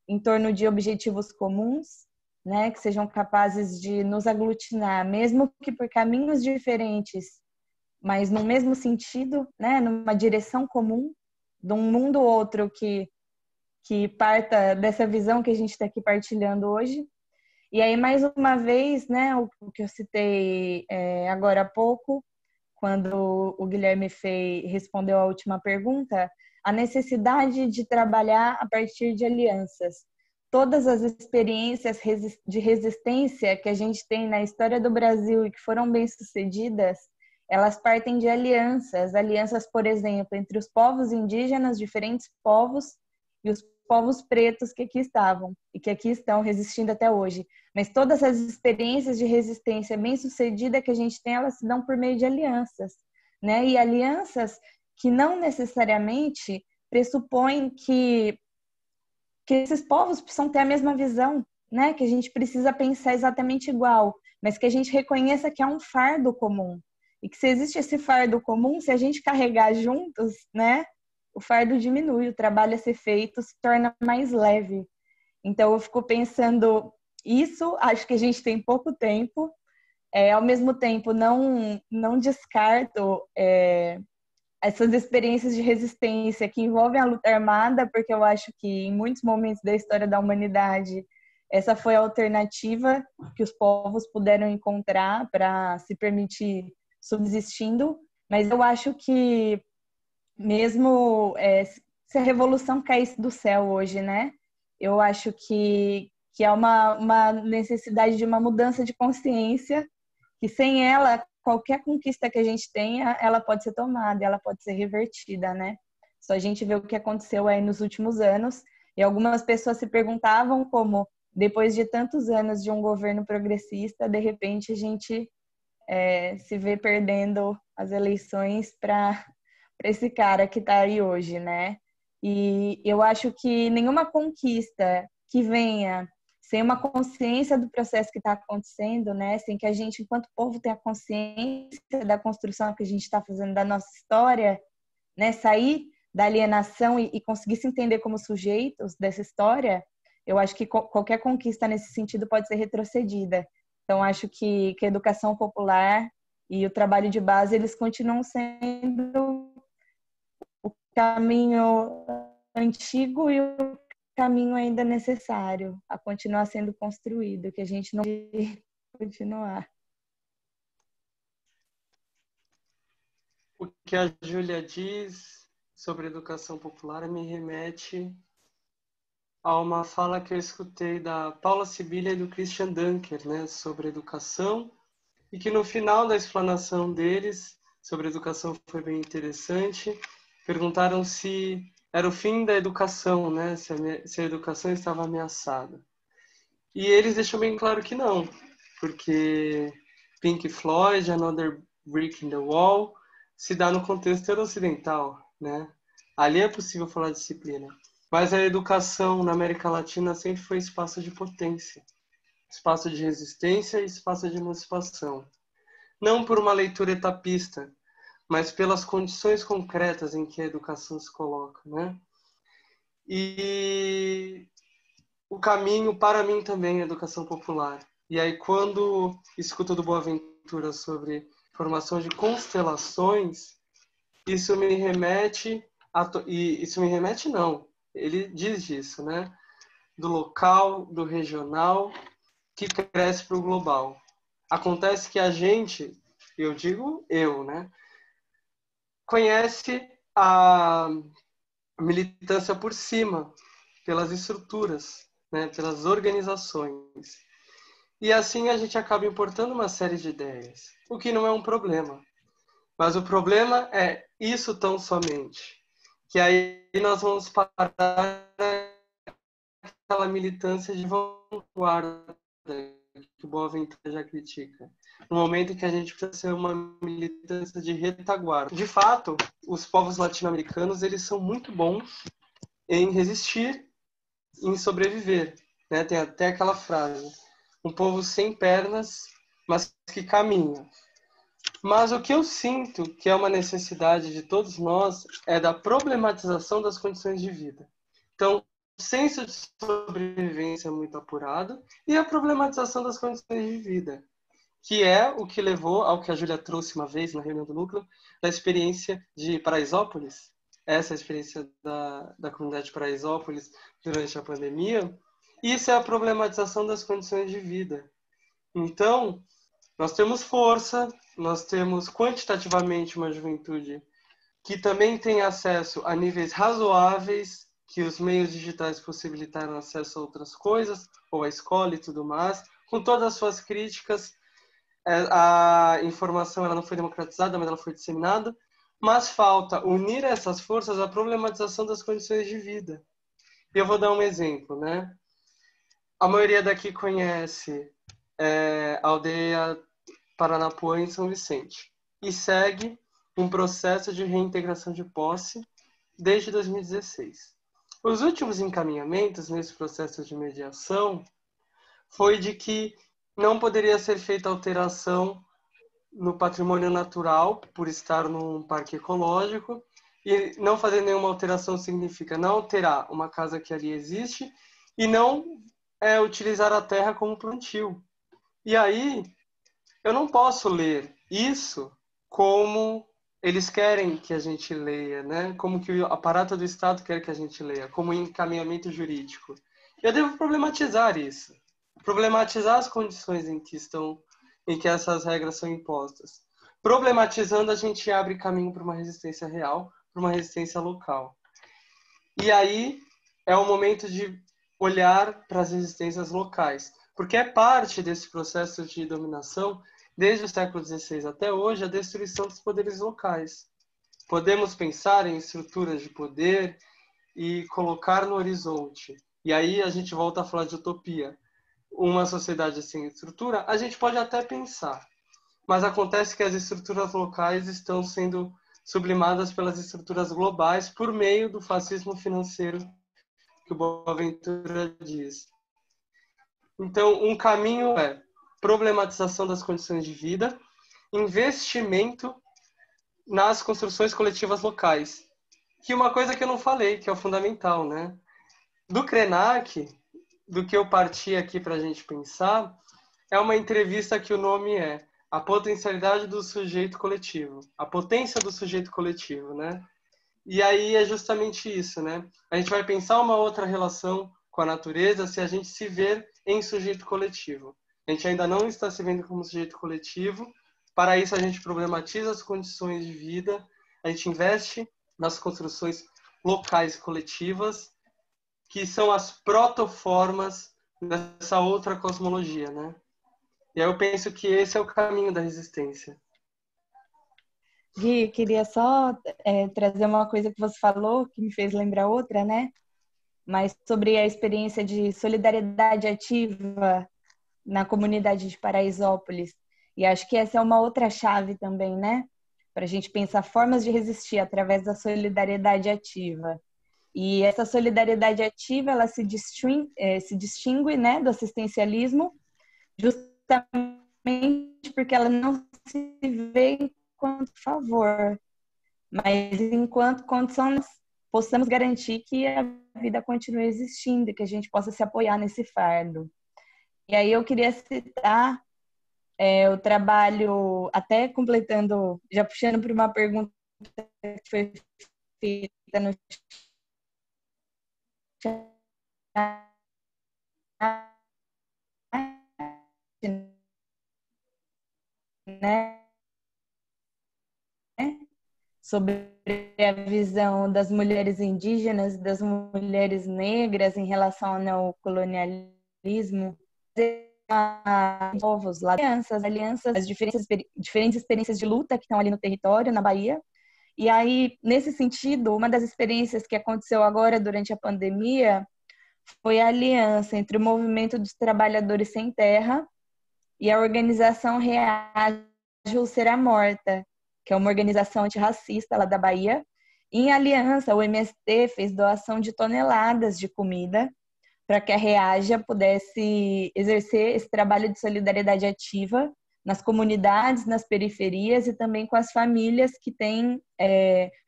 em torno de objetivos comuns, né? Que sejam capazes de nos aglutinar, mesmo que por caminhos diferentes, mas no mesmo sentido, né? Numa direção comum, de um mundo ou outro que parta dessa visão que a gente está aqui partilhando hoje. E aí, mais uma vez, né, o que eu citei agora há pouco, quando o Guilherme respondeu a última pergunta, a necessidade de trabalhar a partir de alianças. Todas as experiências de resistência que a gente tem na história do Brasil e que foram bem-sucedidas, elas partem de alianças, por exemplo, entre os povos indígenas, diferentes povos, e os povos pretos que aqui estavam e que aqui estão resistindo até hoje. Mas todas as experiências de resistência bem-sucedida que a gente tem, elas se dão por meio de alianças, né? E alianças que não necessariamente pressupõem que esses povos precisam ter a mesma visão, né? Que a gente precisa pensar exatamente igual, mas que a gente reconheça que é um fardo comum. E que se existe esse fardo comum, se a gente carregar juntos, né? O fardo diminui, o trabalho a ser feito se torna mais leve. Então, eu fico pensando isso, acho que a gente tem pouco tempo. Ao mesmo tempo, não descarto essas experiências de resistência que envolvem a luta armada, porque eu acho que em muitos momentos da história da humanidade, essa foi a alternativa que os povos puderam encontrar para se permitir subsistindo. Mas eu acho que mesmo se a revolução caísse do céu hoje, né? Eu acho que é uma necessidade de uma mudança de consciência, que sem ela, qualquer conquista que a gente tenha, ela pode ser tomada, ela pode ser revertida, né? Só a gente vê o que aconteceu aí nos últimos anos, e algumas pessoas se perguntavam como, depois de tantos anos de um governo progressista, de repente a gente se vê perdendo as eleições para esse cara que está aí hoje, né? E eu acho que nenhuma conquista que venha sem uma consciência do processo que está acontecendo, né? Sem que a gente, enquanto povo, tenha consciência da construção que a gente está fazendo da nossa história, né? Sair da alienação e conseguir se entender como sujeitos dessa história, eu acho que qualquer conquista nesse sentido pode ser retrocedida. Então, acho que a educação popular e o trabalho de base, eles continuam sendo o caminho antigo e o caminho ainda necessário a continuar sendo construído, que a gente não pode continuar. O que a Júlia diz sobre educação popular me remete a uma fala que eu escutei da Paula Sibilia e do Christian Dunker, né, sobre educação, e que no final da explanação deles sobre educação foi bem interessante. Perguntaram se era o fim da educação, né, se a educação estava ameaçada. E eles deixam bem claro que não, porque Pink Floyd, Another Brick in the Wall, se dá no contexto ocidental, né? Ali é possível falar de disciplina. Mas a educação na América Latina sempre foi espaço de potência, espaço de resistência e espaço de emancipação. Não por uma leitura etapista, mas pelas condições concretas em que a educação se coloca, né? E o caminho, para mim, também é a educação popular. E aí, quando escuto do Boaventura sobre formação de constelações, isso me remete não. ele diz disso, né? Do local, do regional, que cresce para o global. Acontece que a gente, eu digo eu, né? Conhece a militância por cima, pelas estruturas, né? Pelas organizações. E assim a gente acaba importando uma série de ideias, o que não é um problema. Mas o problema é isso tão somente, que aí nós vamos parar aquela militância de vanguarda que o Boaventura já critica. No momento em que a gente precisa ser uma militância de retaguarda. De fato, os povos latino-americanos, eles são muito bons em resistir, em sobreviver. Né? Tem até aquela frase, um povo sem pernas, mas que caminha. Mas o que eu sinto que é uma necessidade de todos nós é da problematização das condições de vida. Então, o senso de sobrevivência é muito apurado e a problematização das condições de vida, que é o que levou ao que a Júlia trouxe uma vez na reunião do núcleo, da experiência de Paraisópolis, essa é a experiência da comunidade de Paraisópolis durante a pandemia. Isso é a problematização das condições de vida. Então, nós temos força, nós temos quantitativamente uma juventude que também tem acesso a níveis razoáveis, que os meios digitais possibilitaram acesso a outras coisas, ou a escola e tudo mais, com todas as suas críticas. A informação ela não foi democratizada, mas ela foi disseminada, mas falta unir essas forças à problematização das condições de vida. E eu vou dar um exemplo, né? A maioria daqui conhece a aldeia Paranapuã em São Vicente e segue um processo de reintegração de posse desde 2016. Os últimos encaminhamentos nesse processo de mediação foi de que não poderia ser feita alteração no patrimônio natural por estar num parque ecológico, e não fazer nenhuma alteração significa não alterar uma casa que ali existe e não utilizar a terra como plantio. E aí eu não posso ler isso como eles querem que a gente leia, né? Como que o aparato do Estado quer que a gente leia, como encaminhamento jurídico. Eu devo problematizar isso, problematizar as condições em que essas regras são impostas. Problematizando, a gente abre caminho para uma resistência real, para uma resistência local. E aí é o momento de olhar para as resistências locais, porque é parte desse processo de dominação, desde o século XVI até hoje, a destruição dos poderes locais. Podemos pensar em estruturas de poder e colocar no horizonte. E aí a gente volta a falar de utopia. Uma sociedade sem estrutura, a gente pode até pensar, mas acontece que as estruturas locais estão sendo sublimadas pelas estruturas globais por meio do fascismo financeiro que o Boaventura diz. Então, um caminho é problematização das condições de vida, investimento nas construções coletivas locais. Que uma coisa que eu não falei, que é o fundamental, né? Do Krenak, do que eu parti aqui para a gente pensar, é uma entrevista que o nome é A Potencialidade do Sujeito Coletivo, a potência do sujeito coletivo, né? E aí é justamente isso, né? A gente vai pensar uma outra relação com a natureza se a gente se ver em sujeito coletivo. A gente ainda não está se vendo como sujeito coletivo. Para isso, a gente problematiza as condições de vida, a gente investe nas construções locais e coletivas, que são as protoformas dessa outra cosmologia, né? E aí eu penso que esse é o caminho da resistência. Gui, queria só trazer uma coisa que você falou, que me fez lembrar outra, né? Mas sobre a experiência de solidariedade ativa na comunidade de Paraisópolis. E acho que essa é uma outra chave também, né? Para a gente pensar formas de resistir através da solidariedade ativa. E essa solidariedade ativa, ela se distingue, né, do assistencialismo, justamente porque ela não se vê enquanto favor, mas enquanto condição nós possamos garantir que a vida continue existindo, que a gente possa se apoiar nesse fardo. E aí eu queria citar o trabalho, até completando, já puxando para uma pergunta que foi feita no né, sobre a visão das mulheres indígenas e das mulheres negras em relação ao neocolonialismo, povos lá, alianças, as diferentes experiências de luta que estão ali no território, na Bahia. E aí, nesse sentido, uma das experiências que aconteceu agora durante a pandemia foi a aliança entre o Movimento dos Trabalhadores Sem Terra e a organização Reage ou Será Morta, que é uma organização antirracista lá da Bahia. Em aliança, o MST fez doação de toneladas de comida para que a Reaja pudesse exercer esse trabalho de solidariedade ativa nas comunidades, nas periferias e também com as famílias que têm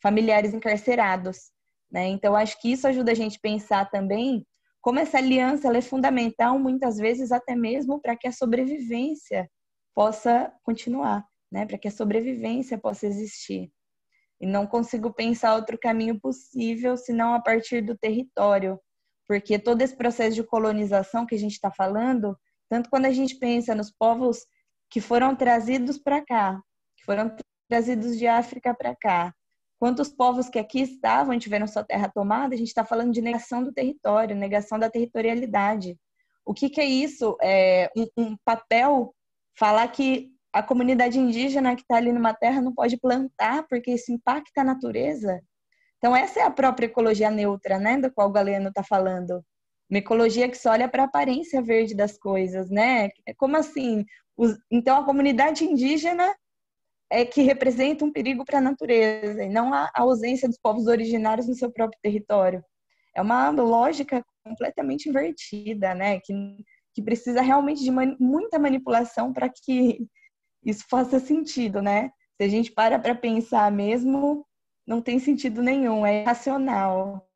familiares encarcerados, né? Então, acho que isso ajuda a gente a pensar também como essa aliança ela é fundamental, muitas vezes, até mesmo para que a sobrevivência possa continuar, né? Para que a sobrevivência possa existir. E não consigo pensar outro caminho possível senão a partir do território, porque todo esse processo de colonização que a gente está falando, tanto quando a gente pensa nos povos que foram trazidos para cá, que foram trazidos de África para cá, quanto os povos que aqui estavam e tiveram sua terra tomada, a gente está falando de negação do território, negação da territorialidade. O que é isso? É um papel falar que a comunidade indígena que está ali numa terra não pode plantar porque isso impacta a natureza. Então, essa é a própria ecologia neutra, né, da qual o Galeno está falando. Uma ecologia que só olha para a aparência verde das coisas, né? Como assim? Então, a comunidade indígena é que representa um perigo para a natureza e não a ausência dos povos originários no seu próprio território. É uma lógica completamente invertida, né? Que precisa realmente de muita manipulação para que isso faça sentido, né? Se a gente para pensar mesmo, não tem sentido nenhum, é irracional.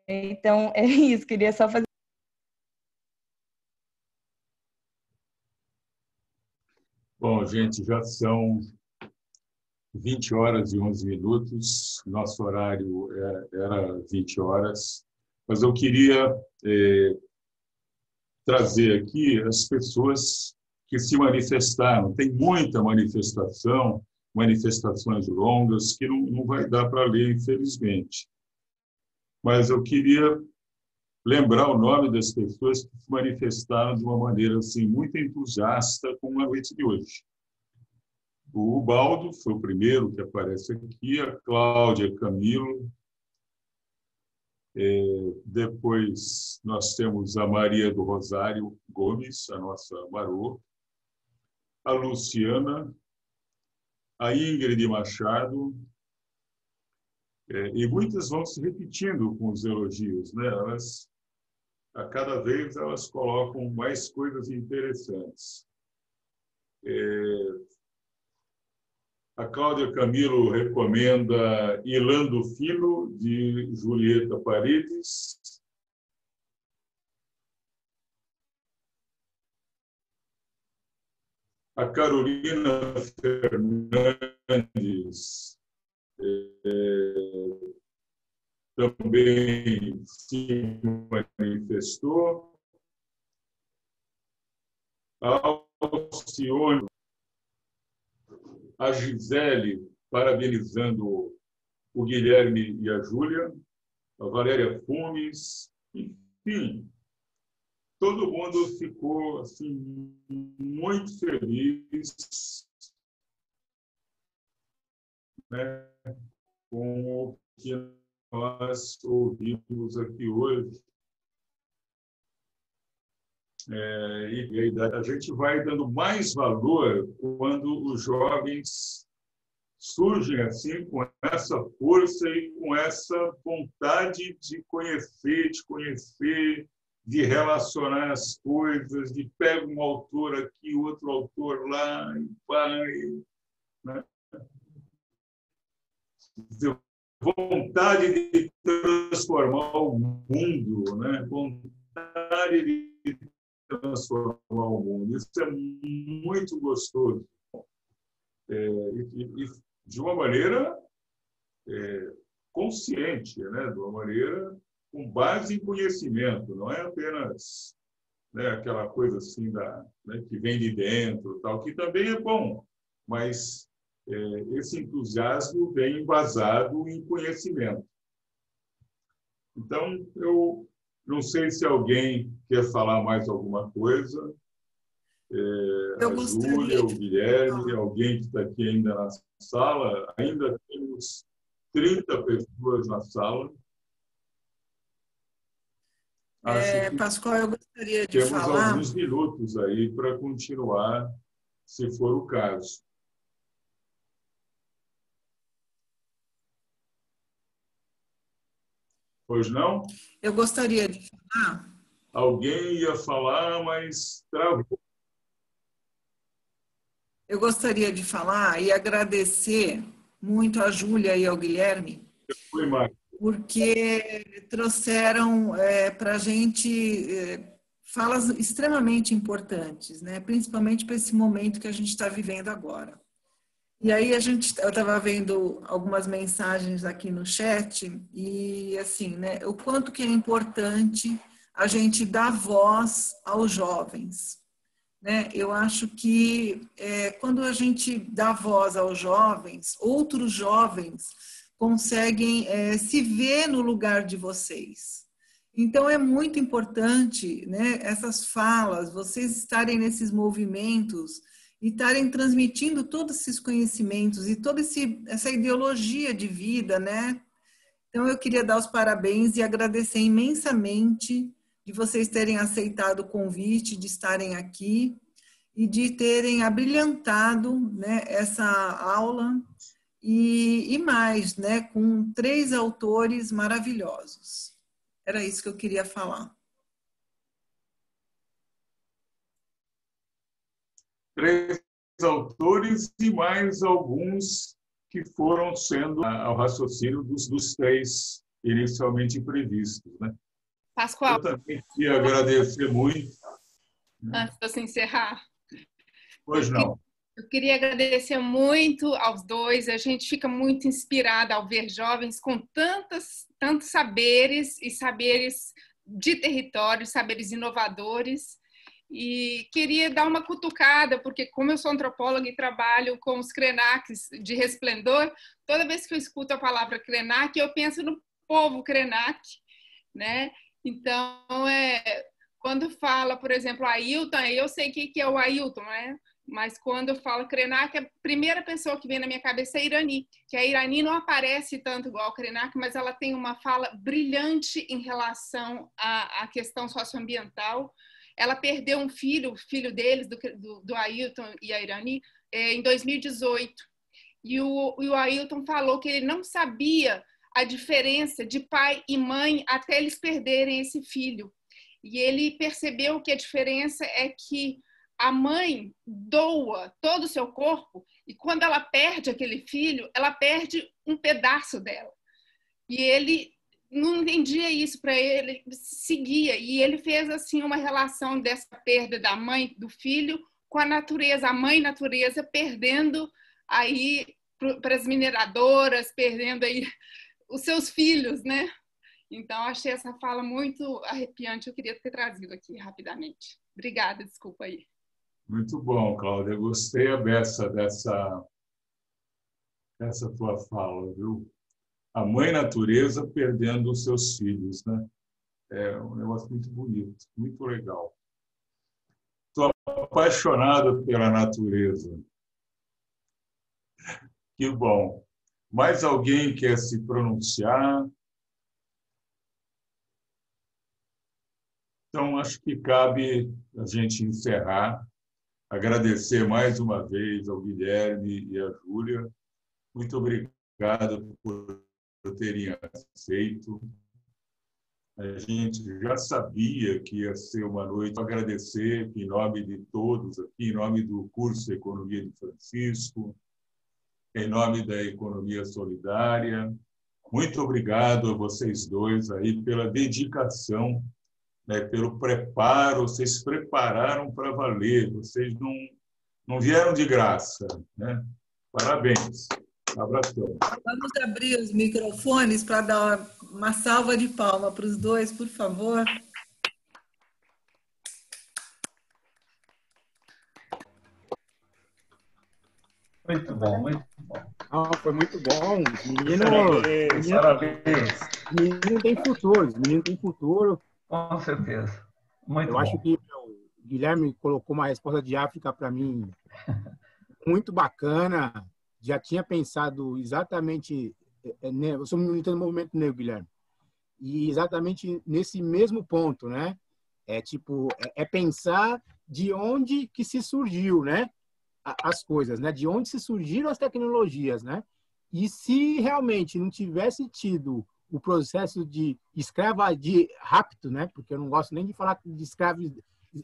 Então, é isso, queria só fazer. Bom, gente, já são 20 horas e 11 minutos, nosso horário era 20 horas, mas eu queria trazer aqui as pessoas que se manifestaram. Tem muita manifestação, manifestações longas, que não vai dar para ler, infelizmente. Mas eu queria lembrar o nome das pessoas que se manifestaram de uma maneira assim, muito entusiasta com a noite de hoje. O Ubaldo foi o primeiro que aparece aqui, a Cláudia Camilo. Depois nós temos a Maria do Rosário Gomes, a nossa Marô, a Luciana, a Ingrid Machado, e muitas vão se repetindo com os elogios, né? A cada vez elas colocam mais coisas interessantes. A Cláudia Camilo recomenda Ilando Filo, de Julieta Paredes. A Carolina Fernandes também se manifestou. A Alcione, a Gisele, parabenizando o Guilherme e a Júlia, a Valéria Fumes, enfim, todo mundo ficou assim, muito feliz, né, com o que nós ouvimos aqui hoje. E a gente vai dando mais valor quando os jovens surgem assim, com essa força e com essa vontade de conhecer, de relacionar as coisas, de pega um autor aqui, outro autor lá, e vai, né? Vontade de transformar o mundo, né? Vontade de transformar o mundo. Isso é muito gostoso. E de uma maneira consciente, né? De uma maneira com base em conhecimento, não é apenas, né, aquela coisa assim né, que vem de dentro, tal, que também é bom, mas esse entusiasmo vem embasado em conhecimento. Então, eu não sei se alguém quer falar mais alguma coisa. A Júlia, o Guilherme, alguém que está aqui ainda na sala. Ainda temos 30 pessoas na sala. Pascoal, eu gostaria de falar... Temos alguns minutos aí para continuar, se for o caso. Pois não? Eu gostaria de falar... Alguém ia falar, mas travou. Eu gostaria de falar e agradecer muito a Júlia e ao Guilherme, porque trouxeram para a gente falas extremamente importantes, né? Principalmente para esse momento que a gente está vivendo agora. E aí eu estava vendo algumas mensagens aqui no chat e assim, né? O quanto que é importante a gente dar voz aos jovens. Né? Eu acho que quando a gente dá voz aos jovens, outros jovens conseguem se ver no lugar de vocês. Então, é muito importante, né, essas falas, vocês estarem nesses movimentos e estarem transmitindo todos esses conhecimentos e toda essa ideologia de vida. Né? Então, eu queria dar os parabéns e agradecer imensamente de vocês terem aceitado o convite, de estarem aqui e de terem abrilhantado, né, essa aula e mais, né, com 3 autores maravilhosos. Era isso que eu queria falar. 3 autores e mais alguns que foram sendo ao raciocínio dos 3 inicialmente previstos, né? Pascoal, eu também queria agradecer muito. Antes de você encerrar. Pois não. Eu queria agradecer muito aos 2. A gente fica muito inspirada ao ver jovens com tantos saberes e saberes de território, saberes inovadores. E queria dar uma cutucada, porque como eu sou antropóloga e trabalho com os Krenaks de Resplendor, toda vez que eu escuto a palavra Krenak, eu penso no povo Krenak, né? Então, quando fala, por exemplo, Ailton, eu sei o que é o Ailton, né? Mas quando eu falo Krenak, a primeira pessoa que vem na minha cabeça é a Irani, que a Irani não aparece tanto igual ao Krenak, mas ela tem uma fala brilhante em relação à questão socioambiental. Ela perdeu um filho, o filho deles, do Ailton e a Irani, em 2018. E o Ailton falou que ele não sabia a diferença de pai e mãe até eles perderem esse filho. E ele percebeu que a diferença é que a mãe doa todo o seu corpo e quando ela perde aquele filho, ela perde um pedaço dela. E ele não entendia isso, para ele seguia. E ele fez assim uma relação dessa perda da mãe, do filho, com a natureza, a mãe natureza perdendo aí para as mineradoras, perdendo aí os seus filhos, né? Então, achei essa fala muito arrepiante, eu queria ter trazido aqui rapidamente. Obrigada, desculpa aí. Muito bom, Cláudia. Eu gostei dessa tua fala, viu? A mãe natureza perdendo os seus filhos, né? É um negócio muito bonito, muito legal. Estou apaixonado pela natureza. Que bom. Mais alguém quer se pronunciar? Então, acho que cabe a gente encerrar. Agradecer mais uma vez ao Guilherme e à Júlia. Muito obrigado por terem aceito. A gente já sabia que ia ser uma noite. Agradecer em nome de todos aqui, em nome do curso Economia de Francisco, em nome da Economia Solidária. Muito obrigado a vocês 2 aí pela dedicação, né, pelo preparo. Vocês prepararam para valer, vocês não vieram de graça, né? Parabéns. Abração. Vamos abrir os microfones para dar uma salva de palmas para os dois, por favor. Muito bom, muito bom. Ah, foi muito bom. Parabéns, parabéns. Menino tem futuro, menino tem futuro. Com certeza. Muito bom. Eu acho que o Guilherme colocou uma resposta de África para mim muito bacana. Já tinha pensado exatamente... Eu sou militante do movimento negro, Guilherme. E exatamente nesse mesmo ponto, né? É pensar de onde que se surgiu, né? As coisas, né? De onde se surgiram as tecnologias, né? E se realmente não tivesse tido o processo de rapto, né? Porque eu não gosto nem de falar de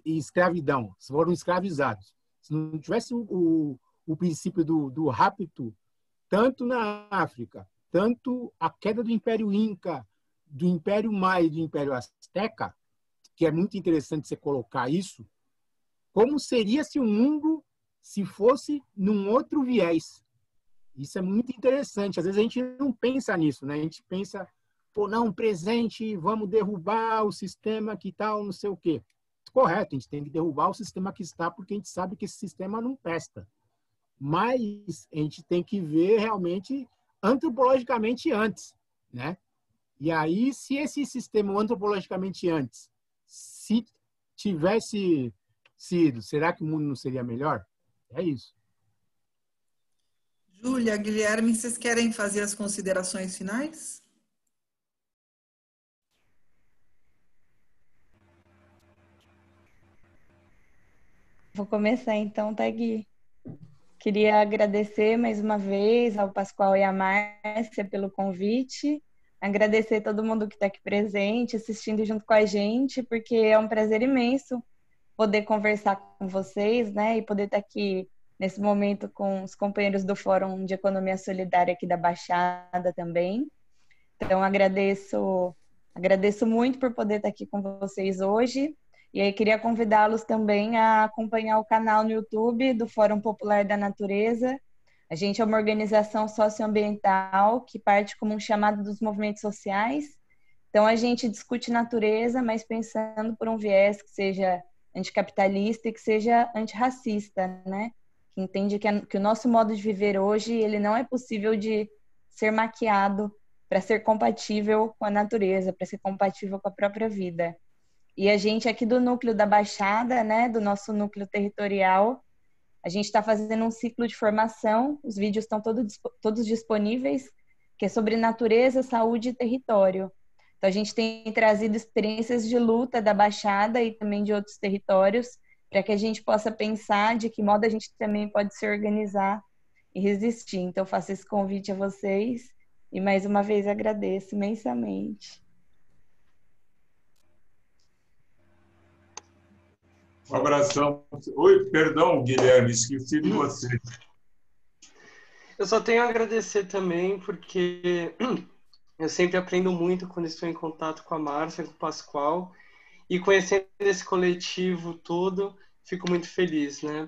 escravidão, foram escravizados. Se não tivesse o princípio do rapto, tanto na África, tanto a queda do Império Inca, do Império Maia e do Império Azteca, que é muito interessante você colocar isso, como seria se o mundo se fosse num outro viés? Isso é muito interessante. Às vezes a gente não pensa nisso, né? A gente pensa, pô, não, presente, vamos derrubar o sistema que tal, não sei o quê. Correto, a gente tem que derrubar o sistema que está, porque a gente sabe que esse sistema não presta. Mas a gente tem que ver realmente antropologicamente antes, né? E aí, se esse sistema antropologicamente antes, se tivesse sido, será que o mundo não seria melhor? É isso. Júlia, Guilherme, vocês querem fazer as considerações finais? Vou começar então, tá, Gui? Queria agradecer mais uma vez ao Pascoal e à Márcia pelo convite, agradecer a todo mundo que está aqui presente, assistindo junto com a gente, porque é um prazer imenso poder conversar com vocês, né, e poder estar aqui nesse momento com os companheiros do Fórum de Economia Solidária aqui da Baixada também. Então, agradeço muito por poder estar aqui com vocês hoje. E aí queria convidá-los também a acompanhar o canal no YouTube do Fórum Popular da Natureza. A gente é uma organização socioambiental que parte como um chamado dos movimentos sociais. Então, a gente discute natureza, mas pensando por um viés que seja anticapitalista e que seja antirracista, né? Que entende que o nosso modo de viver hoje ele não é possível de ser maquiado para ser compatível com a natureza, para ser compatível com a própria vida. E a gente aqui do núcleo da Baixada, né, do nosso núcleo territorial, a gente está fazendo um ciclo de formação, os vídeos estão todos disponíveis, que é sobre natureza, saúde e território. Então, a gente tem trazido experiências de luta da Baixada e também de outros territórios, para que a gente possa pensar de que modo a gente também pode se organizar e resistir. Então, faço esse convite a vocês e, mais uma vez, agradeço imensamente. Um abração. Oi, perdão, Guilherme, esqueci de você. Eu só tenho a agradecer também, porque eu sempre aprendo muito quando estou em contato com a Márcia, com o Pascoal, e conhecendo esse coletivo todo, fico muito feliz, né?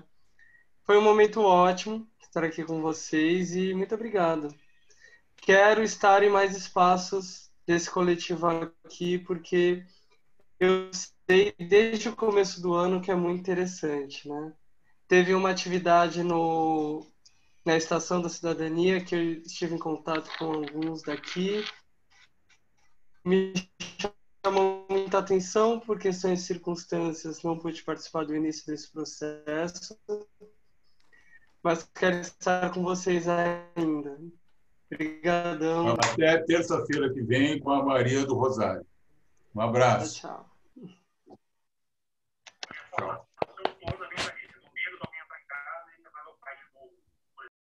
Foi um momento ótimo estar aqui com vocês e muito obrigado. Quero estar em mais espaços desse coletivo aqui, porque eu sei desde o começo do ano que é muito interessante, né? Teve uma atividade na Estação da Cidadania que eu estive em contato com alguns daqui. Me chamou muita atenção por questões de circunstâncias, não pude participar do início desse processo, mas quero estar com vocês ainda. Obrigadão. Até terça-feira que vem com a Maria do Rosário. Um abraço. Tchau. Tchau.